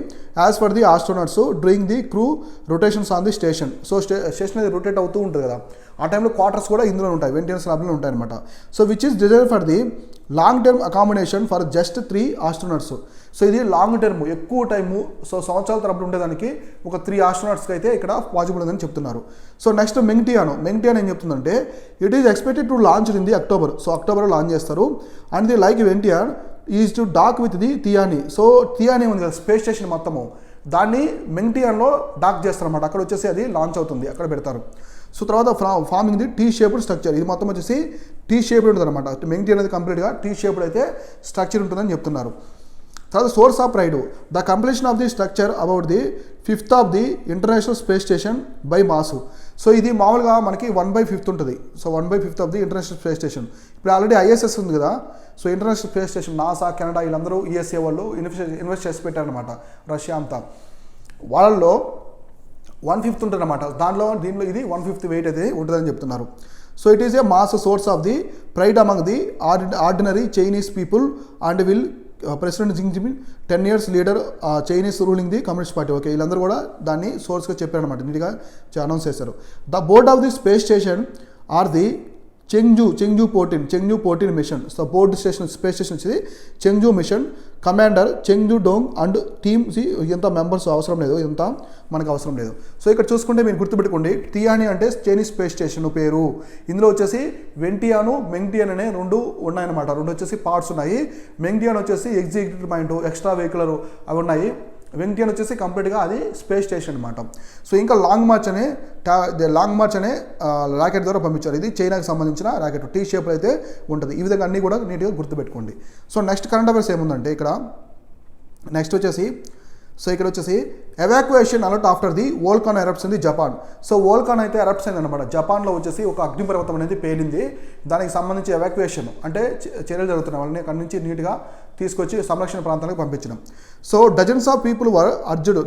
As for the astronauts during the crew rotations on the station. So station అనేది రొటేట్ అవుతూ ఉంటుంది కదా, ఆ టైంలో క్వార్టర్స్ కూడా ఇందులో ఉంటాయి, వెంటియన్స్ ల్యాబ్లో ఉంటాయి అనమాట. So which is design for the long term accommodation for just 3 astronauts. So ఇది లాంగ్ టర్మ్, ఎక్కువ టైము, సో సంవత్సరాల తరపున ఉండేదానికి ఒక 3 ఆస్ట్రోనాట్స్కి అయితే ఇక్కడ పాసిబుల్ ఉందని చెప్తున్నారు. సో నెక్స్ట్ మెంగ్టియాన్ ఏం చెప్తుందంటే it is expected to launch in the October. So అక్టోబర్లో లాంచ్ చేస్తారు. And the like Wentian is to dock with the Tianhe. So Tianhe ఉంది కదా స్పేస్ స్టేషన్ మొత్తము, దాన్ని మెంగ్టియాన్లో డాక్ చేస్తారు అనమాట. అక్కడ వచ్చేసి అది లాంచ్ అవుతుంది, అక్కడ పెడతారు. సో తర్వాత forming the T shaped structure, ఇది మొత్తం వచ్చేసి టీ షేప్డ్ ఉంటుంది అనమాట. మెంగ్టీ అనేది కంప్లీట్గా టీ షేప్డ్ అయితే స్ట్రక్చర్ ఉంటుందని చెప్తున్నారు. తర్వాత source of pride, the completion of the structure about the 5th of the international space station by mass. So ఇది మామూలుగా మనకి 1/5 ఉంటుంది. So 1/5 of the international space station. ఇప్పుడు ఆల్రెడీ ఐఎస్ఎస్ ఉంది కదా, so international space station NASA, Canada వీళ్ళందరూ USA వాళ్ళు invest చేసి పెట్టారనమాట, రష్యా అంతా. వాళ్ళలో 1/5 ఉంటుంది అనమాట. దీనిలో ఇది 1/5 వెయిట్ అయితే ఉంటుందని చెప్తున్నారు. So it is a mass source of the pride among the ordinary Chinese people and will president జింగ్ Jinping 10 years leader Chinese ruling the communist party. Okay, వీళ్ళందరూ కూడా దాన్ని సోర్స్గా చెప్పారనమాట, నీట్గా అనౌన్స్ చేశారు. The board of the space station are the Shenzhou 14 mission. So board station space station వచ్చేది Shenzhou mission. Commander Chen Dong and team ఎంత members అవసరం లేదు, ఎంత మనకు అవసరం లేదు. సో ఇక్కడ చూసుకుంటే మీరు గుర్తుపెట్టుకోండి, టియాని అంటే చైనీస్ స్పేస్ స్టేషన్ పేరు. ఇందులో వచ్చేసి వెంటియాను మెంగ్టియాన్ అనే 2 ఉన్నాయన్నమాట. 2 వచ్చేసి పార్ట్స్ ఉన్నాయి. మెంగ్టియాన్ వచ్చేసి ఎగ్జిక్యూటివ్ మైండ్, ఎక్స్ట్రా వెహికులర్ అవి ఉన్నాయి. వెంటియాన్ వచ్చేసి కంప్లీట్గా అది స్పేస్ స్టేషన్ అనమాట. సో ఇంకా లాంగ్ మార్చ్ అనే రాకెట్ ద్వారా పంపించారు. ఇది చైనాకి సంబంధించిన రాకెట్, టీ షేప్ అయితే ఉంటుంది. ఈ విధంగా అన్నీ కూడా నీట్గా గుర్తుపెట్టుకోండి. సో నెక్స్ట్ కరెంట్ అఫైర్స్ ఏముందంటే ఇక్కడ నెక్స్ట్ వచ్చేసి evacuation alert after the volcano erupts in the Japan. So volcano అయితే ఎరప్ట్స్ అయింది అనమాట. జపాన్లో వచ్చేసి ఒక అగ్నిపర్వతం అనేది పేలింది. దానికి సంబంధించి ఎవాక్యుయేషన్ అంటే చర్యలు జరుగుతున్నాయి. వాళ్ళని అక్కడి నుంచి నీట్గా తీసుకొచ్చి సంరక్షణ ప్రాంతానికి పంపించడం. So dozens of people urged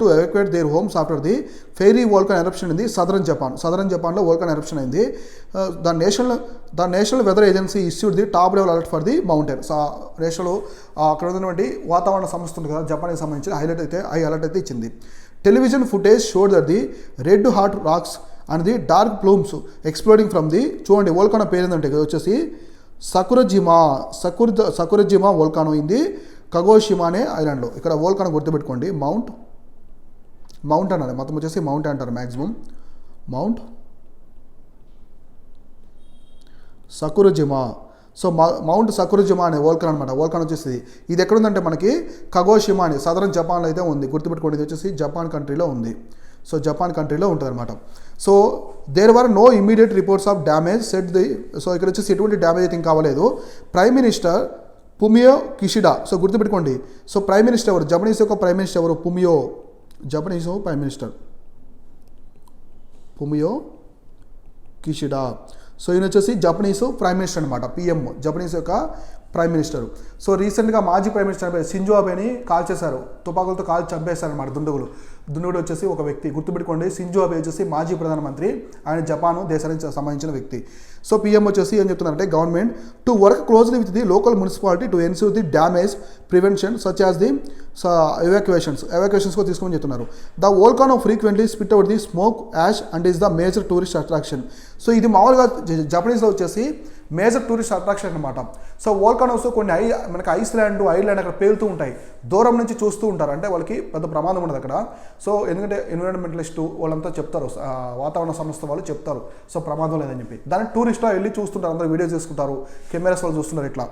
to evacuate their homes after the fiery volcano eruption in the southern జపాన్లో వోల్కాన్ ఎరప్షన్ అయింది. The national weather agency issued the top level alert for the mountain. National అక్కడ ఉన్నటువంటి వాతావరణ సంస్థ ఉంది కదా, జపాన్కి సంబంధించిన high alert అయితే ఇచ్చింది. Television footage showed that the red hot rocks and the dark plumes exploding from the, చూడండి వోల్కానో పేరు ఏంటంటే వచ్చేసి Sakurajima volcano in the Kagoshima అనే ఐలాండ్లో. ఇక్కడ వోల్కానో గుర్తుపెట్టుకోండి, మౌంట్ అన్నారు, మొత్తం వచ్చేసి మౌంట్ అంటారు మ్యాక్సిమం. మౌంట్ సకురజిమా. సో మౌంట్ సకురజిమా అనే వోల్కాన్ అనమాట. వోల్కాన్ వచ్చేసి ఇది ఎక్కడుందంటే మనకి కగోషిమా అని సదరన్ జపాన్లో అయితే ఉంది. గుర్తుపెట్టుకోండి, ఇది వచ్చేసి జపాన్ కంట్రీలో ఉంది. సో జపాన్ కంట్రీలో ఉంటుంది అనమాట. So there were no immediate reports of damage set the. So ఇక్కడ వచ్చేసి ఎటువంటి డ్యామేజ్ అయితే కావలేదు. Prime minister Fumio Kishida. So గుర్తుపెట్టుకోండి, సో ప్రైమ్ మినిస్టర్ ఎవరు, జపనీస్ యొక్క ప్రైమ్ మినిస్టర్ ఎవరు, Japanese prime minister Fumio Kishida. So ఈయన వచ్చేసి జపనీస్ ప్రైమ్ మినిస్టర్ అనమాట, పిఎం, జపనీస్ యొక్క ప్రైమ్ మినిస్టర్. సో రీసెంట్గా మాజీ ప్రైమ్ మినిస్టర్ షింజో అబేని కాల్ చేశారు, తుపాకులతో కాల్ చంపేశారు అనమాట దుండగుడు వచ్చేసి ఒక వ్యక్తి. గుర్తుపెట్టుకోండి, షింజో అబే వచ్చేసి మాజీ ప్రధానమంత్రి, ఆయన జపాన్ దేశానికి సంబంధించిన వ్యక్తి. సో పిఎం వచ్చేసి ఏం చెప్తున్నారంటే government to work closely with the local municipality to ensure the damage prevention such as the evacuations కూడా తీసుకోమని చెప్తున్నారు. The volcano frequently spit out the smoke ash and is the major tourist attraction. So ఇది మామూలుగా జపనీస్లో వచ్చేసి major tourist attraction అనమాట. So volcanoes కొన్ని మనకి ఐర్లాండ్ అక్కడ పేలుతూ ఉంటాయి, దూరం నుంచి చూస్తూ ఉంటారు, అంటే వాళ్ళకి పెద్ద ప్రమాదం ఉండదు అక్కడ. సో ఎందుకంటే ఎన్విరాన్మెంటలిస్టు వాళ్ళంతా చెప్తారు, వాతావరణ సంస్థ వాళ్ళు చెప్తారు సో ప్రమాదం లేదని చెప్పి. దాన్ని టూరిస్ట్లో వెళ్ళి చూస్తుంటారు, అందరూ వీడియోస్ తీసుకుంటారు, కెమెరాస్ వాళ్ళు చూస్తున్నారు ఇట్లా.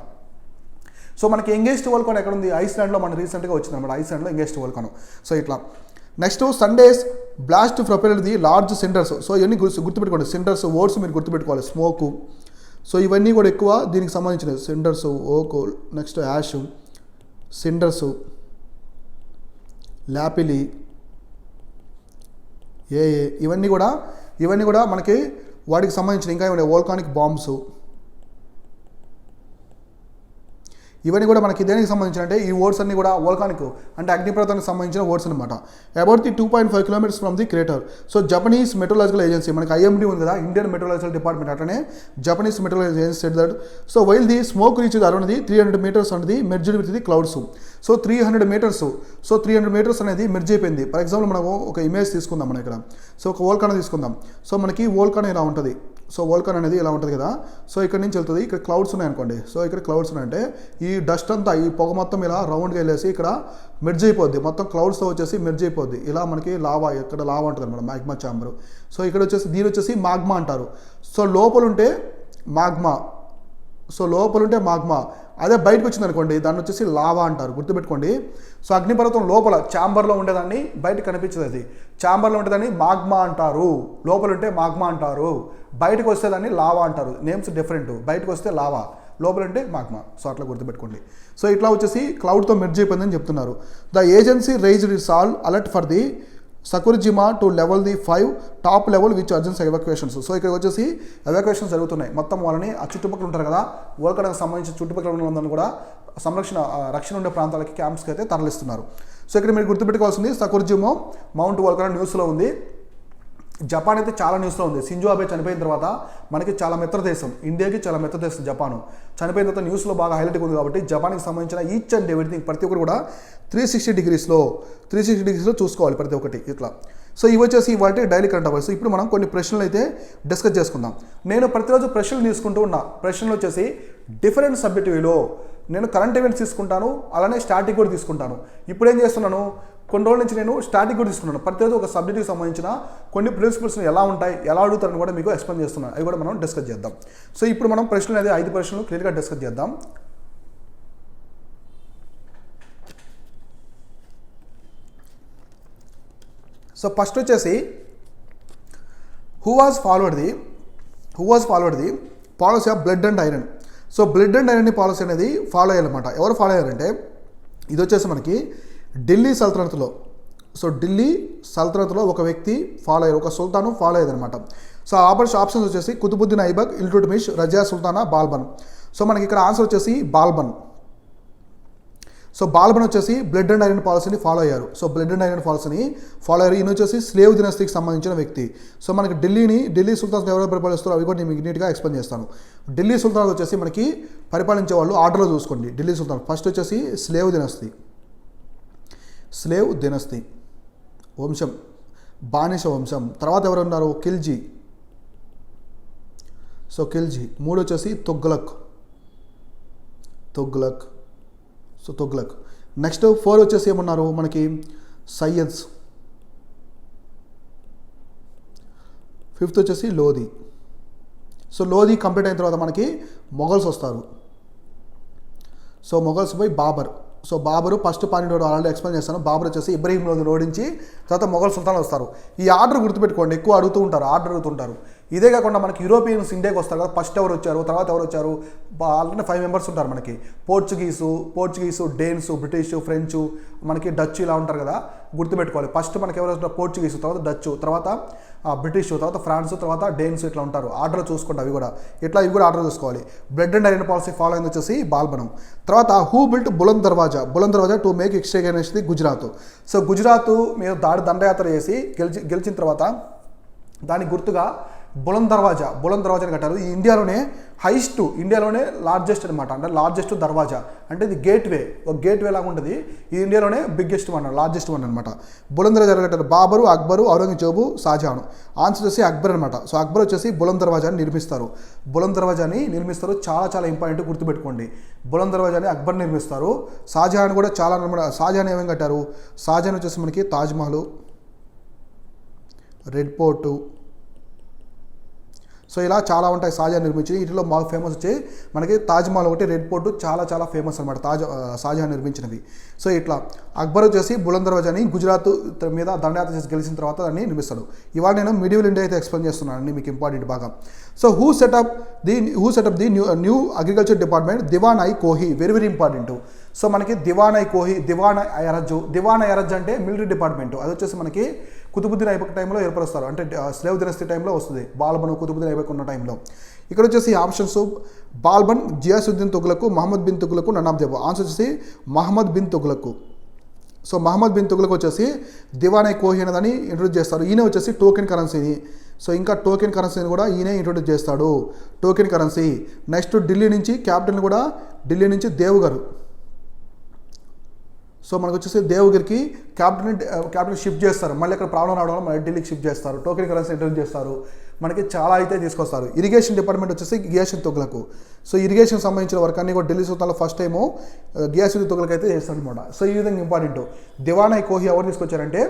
సో మనకి యంగెస్ట్ వోల్కానో ఎక్కడ ఉంది, ఐస్లాండ్లో మన రీసెంట్గా వచ్చింది అనమాట, ఐస్లాండ్లో యంగెస్ట్ వోల్కానో. సో ఇట్లా next Sunday's blast propelled the large cinders. So ఇవన్నీ గుర్తుపెట్టుకోండి, సిండర్స్ వర్డ్స్ మీరు గుర్తుపెట్టుకోవాలి, స్మోకు. సో ఇవన్నీ కూడా ఎక్కువ దీనికి సంబంధించినవి, సిండర్స్, ఓకు, నెక్స్ట్ యాష్, సిండర్స్, లాపిలి, ఇవన్నీ కూడా మనకి వాటికి సంబంధించిన ఇంకా ఏమైనా వోల్కానిక్ బాంబ్స్, ఇవన్నీ కూడా మనకి దేనికి సంబంధించిన అంటే ఈ వర్డ్స్ అన్ని కూడా వోల్కానిక్ అంటే అగ్నిపర్వతానికి సంబంధించిన వర్డ్స్ అనమాట. About the 2.5 kilometers from the crater. So Japanese meteorological agency, మనకి ఐఎండీ ఉంది కదా, ఇండియన్ మెట్రోలాజికల్ డిపార్ట్మెంట్, అట్లనే Japanese meteorological agency said that so while the smoke reach around the 300 meters and the merged with the clouds. So 300 meters, so 300 meters అనేది merge అయిపోయింది. For example మనము ఒక image తీసుకుందాం, మనం ఇక్కడ సో ఒక volcano తీసుకుందాం. సో మనకి వోల్కానో ఇలా ఉంటుంది, సో వోల్కాన్ అనేది ఇలా ఉంటుంది కదా. సో ఇక్కడ నుంచి వెళ్తుంది, ఇక్కడ క్లౌడ్స్ ఉన్నాయనుకోండి. సో ఇక్కడ క్లౌడ్స్ ఉన్నాయంటే ఈ డస్ట్ అంతా, ఈ పొగ మొత్తం ఇలా రౌండ్గా వెళ్ళేసి ఇక్కడ మెర్జ్ అయిపోద్ది, మొత్తం క్లౌడ్స్తో వచ్చేసి మెర్జ్ అయిపోద్ది. ఇలా మనకి లావా, ఇక్కడ లావా ఉంటుంది అనమాట, మ్యాగ్మా ఛాంబర్. సో ఇక్కడ వచ్చేసి దీని వచ్చేసి మాగ్మా అంటారు. సో లోపలుంటే మాగ్మా, అదే బయటకు వచ్చింది అనుకోండి దాన్ని వచ్చేసి లావా అంటారు, గుర్తుపెట్టుకోండి. సో అగ్నిపర్వతం లోపల ఛాంబర్లో ఉండేదాన్ని బయటకు కనిపించదు, అది ఛాంబర్లో ఉండేదాన్ని మాగ్మా అంటారు, లోపల ఉంటే మాగ్మా అంటారు, బయటకు వస్తేదాన్ని లావా అంటారు. నేమ్స్ డిఫరెంట్, బయటకు వస్తే లావా, లోపల అంటే మాగ్మా. సో అట్లా గుర్తుపెట్టుకోండి. సో ఇట్లా వచ్చేసి క్లౌడ్తో మెర్జ్ అయిపోయిందని చెప్తున్నారు. The agency raised its all alert for the Sakurajima to level the 5 top level which urges evacuations. So ఇక్కడ వచ్చేసి ఎవాక్యుయేషన్స్ జరుగుతున్నాయి. మొత్తం వాళ్ళని ఆ చుట్టుపక్కల ఉంటారు కదా, వరల్డ్కి సంబంధించిన చుట్టుపక్కల ఉన్న వాళ్ళని కూడా రక్షణ ఉండే ప్రాంతాలకి, క్యాంప్స్కి అయితే తరలిస్తున్నారు. సో ఇక్కడ మీరు గుర్తుపెట్టుకోవాల్సింది సకుర్జిమో మౌంట్ వోల్కనో న్యూస్లో ఉంది. జపాన్ అయితే చాలా న్యూస్లో ఉంది. షింజో అబే చనిపోయిన తర్వాత మనకి చాలా మిత్ర దేశం, ఇండియాకి చాలా మిత్ర దేశం జపాను. చనిపోయిన తర్వాత న్యూస్లో బాగా హైలైట్గా ఉంది కాబట్టి జపాన్కి సంబంధించిన ఈచ్ అండ్ ఎవ్రీథింగ్ ప్రతి ఒక్కరు కూడా 360 డిగ్రీస్లో చూసుకోవాలి ప్రతి ఒక్కటి ఇట్లా. సో ఇవి వచ్చేసి వాటి డైలీ కరెంట్ అఫైర్స్. ఇప్పుడు మనం కొన్ని ప్రశ్నలు అయితే డిస్కస్ చేసుకుందాం. నేను ప్రతిరోజు ప్రశ్నలు తీసుకుంటూ ఉన్నా. ప్రశ్నలు వచ్చేసి డిఫరెంట్ సబ్జెక్టులో నేను కరెంట్ ఈవెంట్స్ తీసుకుంటాను, అలానే స్టాటిక్ కూడా తీసుకుంటాను. ఇప్పుడు ఏం చేస్తున్నాను, కొన్ని రోజుల నుంచి నేను స్టాటిక్ కూడా తీసుకున్నాను. ప్రతిరోజు ఒక సబ్జెక్ట్కి సంబంధించిన కొన్ని ప్రిన్సిపల్స్ ఎలా ఉంటాయి, ఎలా అడుగుతారని కూడా మీకు ఎక్స్ప్లెయిన్ చేస్తున్నాను. అవి కూడా మనం డిస్కస్ చేద్దాం. సో ఇప్పుడు మనం ప్రశ్నలు అనేది 5 ప్రశ్నలు క్లియర్గా డిస్కస్ చేద్దాం. సో ఫస్ట్ వచ్చేసి who was followed the policy of blood and iron. So blood and iron policy అనేది ఫాలో అయ్యారన్నమాట. ఎవరు ఫాలో అయ్యారంటే ఇది వచ్చేసి మనకి ఢిల్లీ సల్తనత్లో. సో ఢిల్లీ సల్తనత్లో ఒక వ్యక్తి ఫాలో అయ్యారు, ఒక సుల్తాను ఫాలో అయ్యారనమాట. సో ఆప్షన్స్ వచ్చేసి కుతుబుద్దీన్ ఐబక్, ఇల్టుట్మిష్, రజియా సుల్తానా, బాల్బన్. సో మనకి ఇక్కడ ఆన్సర్ వచ్చేసి బాల్బన్. సో బాల్బన్ వచ్చేసి బ్లడ్ అండ్ ఐరన్ పాలసీని ఫాలో అయ్యారు. సో బ్లడ్ అండ్ ఐరన్ పాలసీని ఫాలో అయ్యారు. ఈయన వచ్చేసి స్లేవ్ దినస్టీకి సంబంధించిన వ్యక్తి. సో మనకి ఢిల్లీ సుల్తాన్స్ ఎవరు పరిపాలిస్తారో అవి కూడా నేను మీకు నీట్గా ఎక్స్ప్లెయిన్ చేస్తాను. ఢిల్లీ సుల్తాన్ వచ్చేసి మనకి పరిపాలించే వాళ్ళు ఆర్డర్లో చూసుకోండి. ఢిల్లీ సుల్తాన్ ఫస్ట్ వచ్చేసి స్లేవ్ దినస్తి వంశం, బానిస వంశం. తర్వాత ఎవరు ఉన్నారు, ఖిల్జీ. సో ఖిల్జీ. 3 వచ్చేసి తుగ్లక్. సో తుగ్లక్. నెక్స్ట్ 4 వచ్చేసి ఏమన్నారు మనకి సయ్యద్స్. 5th వచ్చేసి లోధి. సో లోధి కంప్లీట్ అయిన తర్వాత మనకి మొఘల్స్ వస్తారు. సో మొఘల్స్ పోయి Babur. So Babur first point already explain చేస్తాను. బాబర్ వచ్చేసి ఇబ్రహీం లోధిని ఓడించి తర్వాత మొఘల్ సుల్తాన్లు వస్తారు. ఈ ఆర్డర్ గుర్తుపెట్టుకోండి, ఎక్కువ అడుగుతుంటారు. ఇదే కాకుండా మనకి యూరోపియన్స్ ఇండియాకి వస్తారు కదా, ఫస్ట్ ఎవరు వచ్చారు, తర్వాత ఎవరు వచ్చారు, ఆల్రెడీ 5 మెంబర్స్ ఉంటారు మనకి. పోర్చుగీసు, డేన్స్, బ్రిటిష్, ఫ్రెంచ్, మనకి డచ్ ఇలా ఉంటారు కదా, గుర్తుపెట్టుకోవాలి. ఫస్ట్ మనకి ఎవరు వస్తారు, పోర్చుగీసు, తర్వాత డచ్, తర్వాత బ్రిటిష్, తర్వాత ఫ్రాన్స్, తర్వాత డేన్స్ ఇట్లా ఉంటారు. ఆర్డర్ చూసుకోండి అవి కూడా. ఇట్లా ఇవి కూడా ఆర్డర్ చూసుకోవాలి. Blood and iron policy follow అయింది వచ్చేసి బాల్బనం. తర్వాత హూ బిల్ట్ బులంద్ దర్వాజా to make exchange against the Gujarat. So Gujarat మీద దండయాత్ర చేసి గెలిచిన తర్వాత దానికి గుర్తుగా బులంద్ దర్వాజాని కట్టారు. ఈ ఇండియాలోనే లార్జెస్ట్ అనమాట, అంటే లార్జెస్ట్ దర్వాజా, అంటే ఇది ఒక గేట్వే లాగా ఉంటుంది. ఇది ఇండియాలోనే లార్జెస్ట్ వన్ అనమాట. బులంద్ దర్వాజా కట్టారు బాబరు, అక్బరు, ఔరంగజేబు, షాజహాన్. ఆన్సర్ వచ్చేసి అక్బర్ అనమాట. సో అక్బర్ వచ్చేసి బులంద్ దర్వాజాని నిర్మిస్తారు. చాలా ఇంపార్టెంట్, గుర్తుపెట్టుకోండి. బులంద్ దర్వాజాని అక్బర్ నిర్మిస్తారు. షాజహాన్ కూడా షాజహాన్ ఏమేమి కట్టారు, షాజహాన్ వచ్చేసి మనకి తాజ్మహల్, రెడ్ ఫోర్ట్. సో ఇలా చాలా ఉంటాయి షాజహాన్ నిర్మించి. వీటిలో బాగా ఫేమస్ వచ్చి మనకి తాజ్మహల్ ఒకటి, రెడ్ ఫోర్ట్ చాలా ఫేమస్ అనమాట షాజహాన్ నిర్మించినవి. సో ఇట్లా అక్బర్ వచ్చేసి బులంద్ దర్వాజాని గుజరాత్ మీద దండయాత్ర చేసి గెలిచిన తర్వాత దాన్ని నిర్మిస్తాడు. ఇవాళ నేను మిడివల్ ఇండియా అయితే ఎక్స్ప్లెయిన్ చేస్తున్నాను, మీకు ఇంపార్టెంట్ బాగా. So who set up the new agriculture department, Diwan i Kohi. Very important. So మనకి దివాన్ అయరజ్ అంటే మిలిటరీ డిపార్ట్మెంట్. అది వచ్చేసి మనకి కుతుబుద్దీన్ ఐబక్ టైంలో ఏర్పరుస్తారు, అంటే స్లేవ్ దినస్టీ టైంలో వస్తుంది. బాల్బన్, కుతుబుద్దీన్ ఐబక్ ఉన్న టైంలో. ఇక్కడ వచ్చేసి ఆప్షన్స్ బాల్బన్, జియాసుద్దీన్ తుగ్లక్, మహమ్మద్ బిన్ తుగ్లక్, ననాబ్దేవ్. ఆన్సర్ వచ్చేసి మహమ్మద్ బిన్ తుగ్లక్. సో మహమ్మద్ బిన్ తుగ్లక్ వచ్చేసి దివాన్ ఐ కోహి అనేదాన్ని ఇంట్రొడ్యూస్ చేస్తారు. ఈయన వచ్చేసి టోకెన్ కరెన్సీని. సో ఇంకా టోకెన్ కరెన్సీని కూడా ఈయనే ఇంట్రొడ్యూస్ చేస్తాడు, టోకెన్ కరెన్సీ. నెక్స్ట్ ఢిల్లీ నుంచి క్యాపిటల్ కూడా దేవగర్. సో మనకు వచ్చేసి దేవగిరికి క్యాపిటల్ షిఫ్ట్ చేస్తారు. మళ్ళీ అక్కడ ప్రాబ్లం రావడం వల్ల మళ్ళీ ఢిల్లీకి షిఫ్ట్ చేస్తారు. టోకెన్ కరెన్సీ ఇంట్రొడ్యూస్ చేస్తారు. మనకి చాలా అయితే తీసుకొస్తారు. ఇరిగేషన్ డిపార్ట్మెంట్ వచ్చేసి గియాసుద్దీన్ తుగ్లక్. సో ఇరిగేషన్ సంబంధించిన వర్క్ అన్ని కూడా ఢిల్లీ సుల్తాన్లో ఫస్ట్ టైము గియాసుద్దీన్ తుగ్లక్ అయితే చేస్తారనమాట. సో ఈ విధంగా ఇంపార్టెంట్. దివాన్-i కోహి ఎవరు తీసుకొచ్చారంటే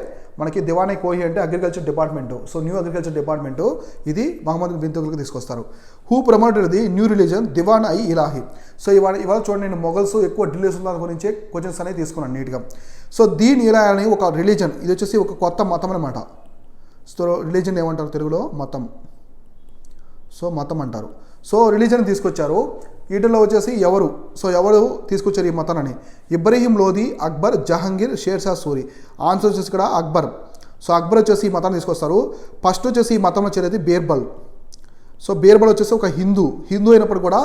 మనకి దివాన్-i కోహి అంటే agriculture department. So new agriculture department ఇది మహమ్మద్ బిన్ తుగ్లక్ తీసుకొస్తారు. Who promoted the new religion Diwan i Ilahi. సో ఇవాళ చూడండి, నేను మొఘల్స్ ఎక్కువ ఢిల్లీ సుల్తాన్ గురించి క్వశ్చన్స్ అనేవి తీసుకున్నాను నీట్గా. సో దీన్ ఇలాహి అని ఒక రిలీజన్, ఇది వచ్చేసి ఒక కొత్త మతం అనమాట. సో రిలీజన్ ఏమంటారు తెలుగులో? మతం. సో మతం అంటారు. సో రిలీజన్ తీసుకొచ్చారు. వీటిలో వచ్చేసి ఎవరు తీసుకొచ్చారు ఈ మతాన్ని? ఇబ్రహీం లోధి, అక్బర్, జహంగీర్, షేర్షా సూరి. ఆన్సర్ వచ్చేసి ఇక్కడ అక్బర్. సో అక్బర్ వచ్చేసి ఈ మతాన్ని తీసుకొస్తారు. ఫస్ట్ వచ్చేసి ఈ మతంలో చేరేది బీర్బల్. సో బీర్బల్ వచ్చేసి ఒక హిందూ అయినప్పుడు కూడా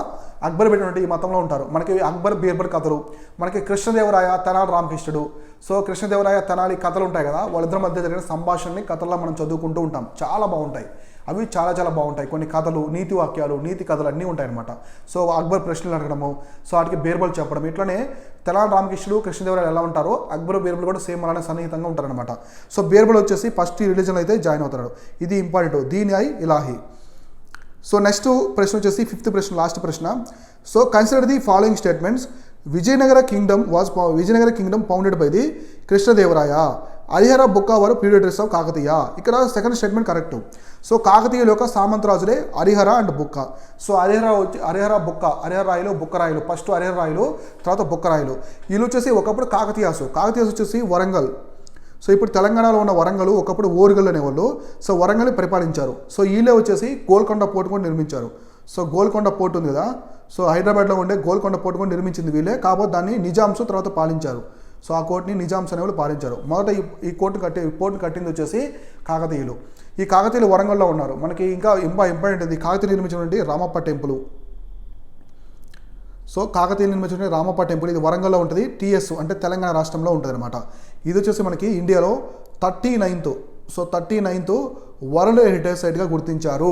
అక్బర్ పెట్టినట్టు ఈ మతంలో ఉంటారు. మనకి అక్బర్ బీర్బల్ కథలు, మనకి కృష్ణదేవరాయ, తెనాలి రామకృష్ణుడు. సో కృష్ణదేవరాయ, తెనాలి కథలు ఉంటాయి కదా, వాళ్ళిద్దరి మధ్య జరిగిన సంభాషణని కథల్లో మనం చదువుకుంటూ ఉంటాం. చాలా బాగుంటాయి అవి, చాలా బాగుంటాయి. కొన్ని కథలు, నీతి వాక్యాలు, నీతి కథలు అన్నీ ఉంటాయి అనమాట. సో అక్బర్ ప్రశ్నలు అడగడము, సో వాటికి బీర్బల్ చెప్పడం, ఇట్లనే తెనాలి రామకృష్ణుడు, కృష్ణదేవరాయ ఎలా ఉంటారో అక్బర్ బీర్బల్ కూడా సేమ్ అలానే సన్నిహితంగా ఉంటారనమాట. సో బీర్బల్ వచ్చేసి ఫస్ట్ ఈ రిలీజన్ అయితే జాయిన్ అవుతాడు. ఇది ఇంపార్టెంట్, దీన్-i ఇలాహి. సో నెక్స్ట్ ప్రశ్న వచ్చేసి 5th ప్రశ్న, లాస్ట్ ప్రశ్న. So consider the following statements. Vijayanagara kingdom founded by the Krishnadevaraya. Harihara బుక్క వారు పీరియడ్స్ ఆఫ్ కాకతీయ. ఇక్కడ సెకండ్ స్టేట్మెంట్ కరెక్ట్. సో కాకతీయుల యొక్క సామంతరాజులే Harihara and Bukka. So Harihara Bukka, Harihara Rayalu, Bukka Rayalu. First Harihara రాయలు, తర్వాత బుక్క రాయలు. వీళ్ళు వచ్చేసి ఒకప్పుడు కాకతీయాస్ వచ్చేసి వరంగల్. సో ఇప్పుడు తెలంగాణలో ఉన్న వరంగల్ ఒకప్పుడు ఓరుగల్ అనేవాళ్ళు. సో వరంగల్ని పరిపాలించారు. సో వీళ్ళే వచ్చేసి గోల్కొండ పోర్టు కూడా నిర్మించారు. సో గోల్కొండ పోర్టు ఉంది కదా, సో హైదరాబాద్లో ఉండే గోల్కొండ పోర్టు కూడా నిర్మించింది వీళ్ళే. కాకపోతే దాన్ని నిజాంస్ తర్వాత పాలించారు. సో ఆ కోర్టుని నిజాంస్ అనేవాళ్ళు పాలించారు. మొదట ఈ పోర్టును కట్టింది వచ్చేసి కాకతీయులు. ఈ కాకతీయులు వరంగల్లో ఉన్నారు. మనకి ఇంకా ఇంపార్టెంట్ ఇది కాకతీయులు నిర్మించినటువంటి రామప్ప టెంపుల్. సో కాకతీయులు నిర్మించిన రామప్ప టెంపుల్ ఇది వరంగల్లో ఉంటుంది. టీఎస్ అంటే తెలంగాణ రాష్ట్రంలో ఉంటుంది అనమాట. ఇది వచ్చేసి మనకి ఇండియాలో 39th వరల్డ్ హెరిటేజ్ సైట్గా గుర్తించారు.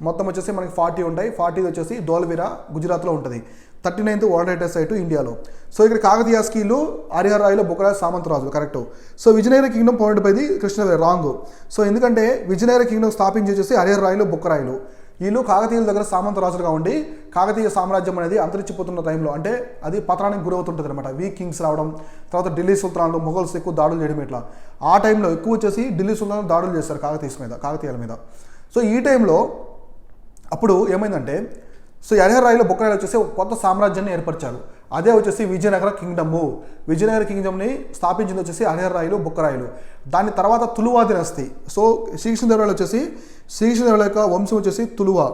మొత్తం వచ్చేసి మనకి 40 ఉంటాయి. 40 వచ్చేసి ధోల్వీరా గుజరాత్లో ఉంటుంది. 39th వరల్డ్ హెరిటేజ్ సైట్ ఇండియాలో. సో ఇక్కడ కాకతీయాస్కి ఇల్లు హరిహర రాయలు, బుక్కరాయ సామంతరాజు correct. So Vijayanagara kingdom founded by the Krishnadevaraya wrong. So ఎందుకంటే విజయనగర కింగ్డమ్ స్థాపించి వచ్చేసి హరిహర రాయలు, బుక్కరాయలు. వీళ్ళు కాకతీయుల దగ్గర సామంతరాజులుగా ఉండి కాకతీయ సామ్రాజ్యం అనేది అంతరించిపోతున్న టైంలో, అంటే అది పతనానికి గురవుతుంటుంది అనమాట. వీక్ కింగ్స్ రావడం, తర్వాత ఢిల్లీ సుల్తాన్లు, మొఘల్స్ ఎక్కువ దాడులు చేయడం, ఇట్లా ఆ టైంలో ఎక్కువ వచ్చేసి ఢిల్లీ సుల్తాన్లు దాడులు చేస్తారు కాకతీయుల మీద. సో ఈ టైంలో అప్పుడు ఏమైందంటే, సో హరిహర రాయలు, బుక్కరాయలు వచ్చేసి ఒక కొత్త సామ్రాజ్యాన్ని ఏర్పరిచారు. అదే వచ్చేసి విజయనగర కింగ్డమ్ని స్థాపించింది వచ్చేసి హరిహర రాయలు, బుక్కరాయలు. దాని తర్వాత తులువా దినస్తి. సో శ్రీకృష్ణదేవరాయలు వచ్చేసి శ్రీకృష్ణదేవరాయల యొక్క వంశం వచ్చేసి తులువా.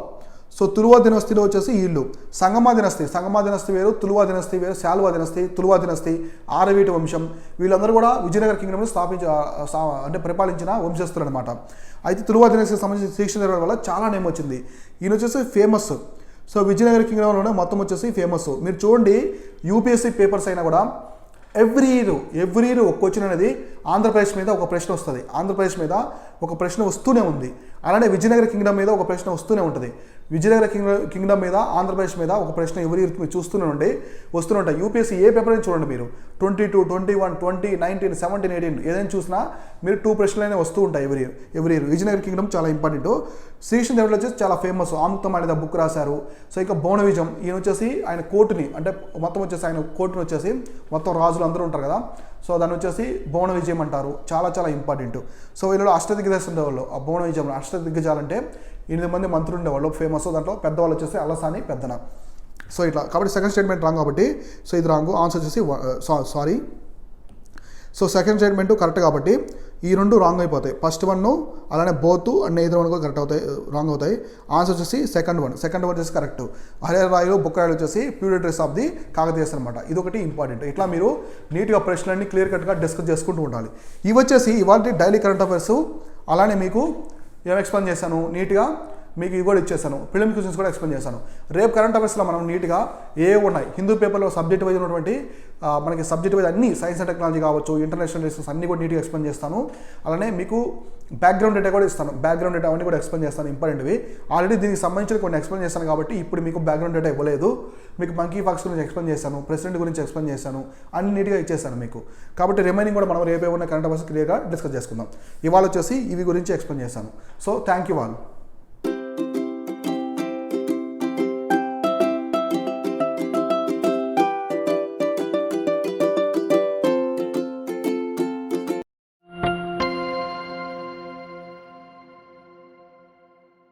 సో తులువా దినస్తిలో వచ్చేసి వీళ్ళు సంగమా దినస్తి వేరు, తులువా దినస్తి వేరు, శాల్వా దినస్తి, తులువా దినస్తి, ఆరవీటి వంశం. వీళ్ళందరూ కూడా విజయనగర కింగ్డమ్ని అంటే పరిపాలించిన వంశస్థులు అనమాట. అయితే తులువా దినస్తికి సంబంధించి శ్రీకృష్ణదేవరాయల వల్ల చాలా నేమ్ వచ్చింది. ఈయన వచ్చేసి ఫేమస్. సో విజయనగర కింగ్డమ్లోనే మొత్తం వచ్చేసి ఫేమస్. మీరు చూడండి, యూపీఎస్సీ పేపర్స్ అయినా కూడా ఎవ్రీ ఇయర్ ఒక క్వశ్చన్ అనేది ఆంధ్రప్రదేశ్ మీద ఒక ప్రశ్న వస్తుంది. ఆంధ్రప్రదేశ్ మీద ఒక ప్రశ్న వస్తూనే ఉంది. అలానే విజయనగర కింగ్డమ్ మీద ఒక ప్రశ్న వస్తూనే ఉంటుంది. విజయనగర కింగ్డమ్ మీద, ఆంధ్రప్రదేశ్ మీద ఒక ప్రశ్న ఎవ్రీ ఇయర్ మీరు వస్తూనే ఉంటాయి. యూపీఎస్సీ ఏ పేపర్ అయినా చూడండి మీరు, 22, 21, 20, 19, 17, 18 ఏదైనా చూసినా మీరు 2 ప్రశ్నలైనా వస్తూ ఉంటాయి ఎవ్రీ ఇయర్. విజయనగర కింగ్డమ్ చాలా ఇంపార్టెంట్. శ్రీకృష్ణదేవరాయలు వచ్చేసి చాలా ఫేమస్. ఆముక్తమాల్యద బుక్ రాశారు. సో ఇక బౌనవిజం, ఈయన వచ్చేసి ఆయన కోర్టుని, అంటే మొత్తం వచ్చేసి ఆయన కోర్టుని వచ్చేసి మొత్తం రాజులు అందరూ ఉంటారు కదా, సో దాన్ని వచ్చేసి బౌన విజయం అంటారు. చాలా ఇంపార్టెంట్. సో వీళ్ళు అష్టదిగ్గజాలు ఉండేవాళ్ళు. ఆ బౌన విజయం అష్టదిగ్గజాలు అంటే 8 మంది మంత్రులు ఉండేవాళ్ళు ఫేమస్. దాంట్లో పెద్దవాళ్ళు వచ్చేసి అల్లసాని, పెద్దన. సో ఇట్లా కాబట్టి సెకండ్ స్టేట్మెంట్ రాంగ్ కాబట్టి సో ఇది రాంగ్. ఆన్సర్ వచ్చేసి sorry. So second statement correct కాబట్టి ఈ 2 రాంగ్ అయిపోతాయి. ఫస్ట్ 1 అలానే బోత్ అండ్ ఎయిదర్ 1 కూడా కరెక్ట్ అవుతాయి, రాంగ్ అవుతాయి. ఆన్సర్ వచ్చేసి సెకండ్ వన్ వచ్చేసి కరెక్ట్. హరిహర రాయలు, బుక్కరాయలు వచ్చేసి ప్యూరిటరీస్ ఆఫ్ ది కాకతీయస్ అనమాట. ఇది ఒకటి ఇంపార్టెంట్. ఇట్లా మీరు నీట్గా ప్రశ్నలన్నీ క్లియర్ కట్గా డిస్కస్ చేసుకుంటూ ఉండాలి. ఇవి వచ్చేసి ఇవాళ డైలీ కరెంట్ అఫైర్స్. అలానే మీకు ఏం ఎక్స్ప్లెయిన్ చేశాను నీట్గా, మీకు ఇవి కూడా ఇచ్చేసాను. ప్రిలిమ్ క్వశ్చన్స్ కూడా ఎక్స్ప్లెయిన్ చేశాను. రేపు కరెంట్ అఫైర్స్లో మనం నీట్గా ఉన్నాయి హిందూ పేపర్లో సబ్జెక్ట్ వైజ్ ఉన్నటువంటి మనకి సబ్జెక్ట్ వైజ్ అన్ని సైన్స్ అండ్ టెక్నాలజీ కావచ్చు, ఇంటర్నేషనల్ రిలేషన్స్ అన్ని కూడా నీట్గా ఎక్స్ప్లెయిన్ చేస్తాను. అలానే మీకు బ్యాక్గ్రౌండ్ డేటా కూడా ఇస్తాను. బ్యాక్గ్రౌండ్ డేటా అవన్నీ కూడా ఎక్స్ప్లెయిన్ చేస్తాను, ఇంపార్టెంట్వి. ఆల్రెడీ దీనికి సంబంధించిన కొన్ని ఎక్స్ప్లెయిన్ చేస్తాను కాబట్టి ఇప్పుడు మీకు బ్యాక్గ్రౌండ్ డేటా ఇవ్వలేదు. మీకు మంకీ ఫాక్స్ గురించి ఎక్స్ప్లెయిన్ చేశాను, ప్రెసిడెంట్ గురించి ఎక్స్ప్లెయిన్ చేశాను, అన్ని నీట్గా ఇచ్చేసాను మీకు. కాబట్టి రిమైనింగ్ కూడా మనం రేపే ఉన్న కరెంట్ అఫైర్స్ క్లియర్గా డిస్కస్ చేసుకుందాం. ఇవాళ వచ్చేసి ఇవి గురించి ఎక్స్ప్లెయిన్ చేశాను. So thank you all.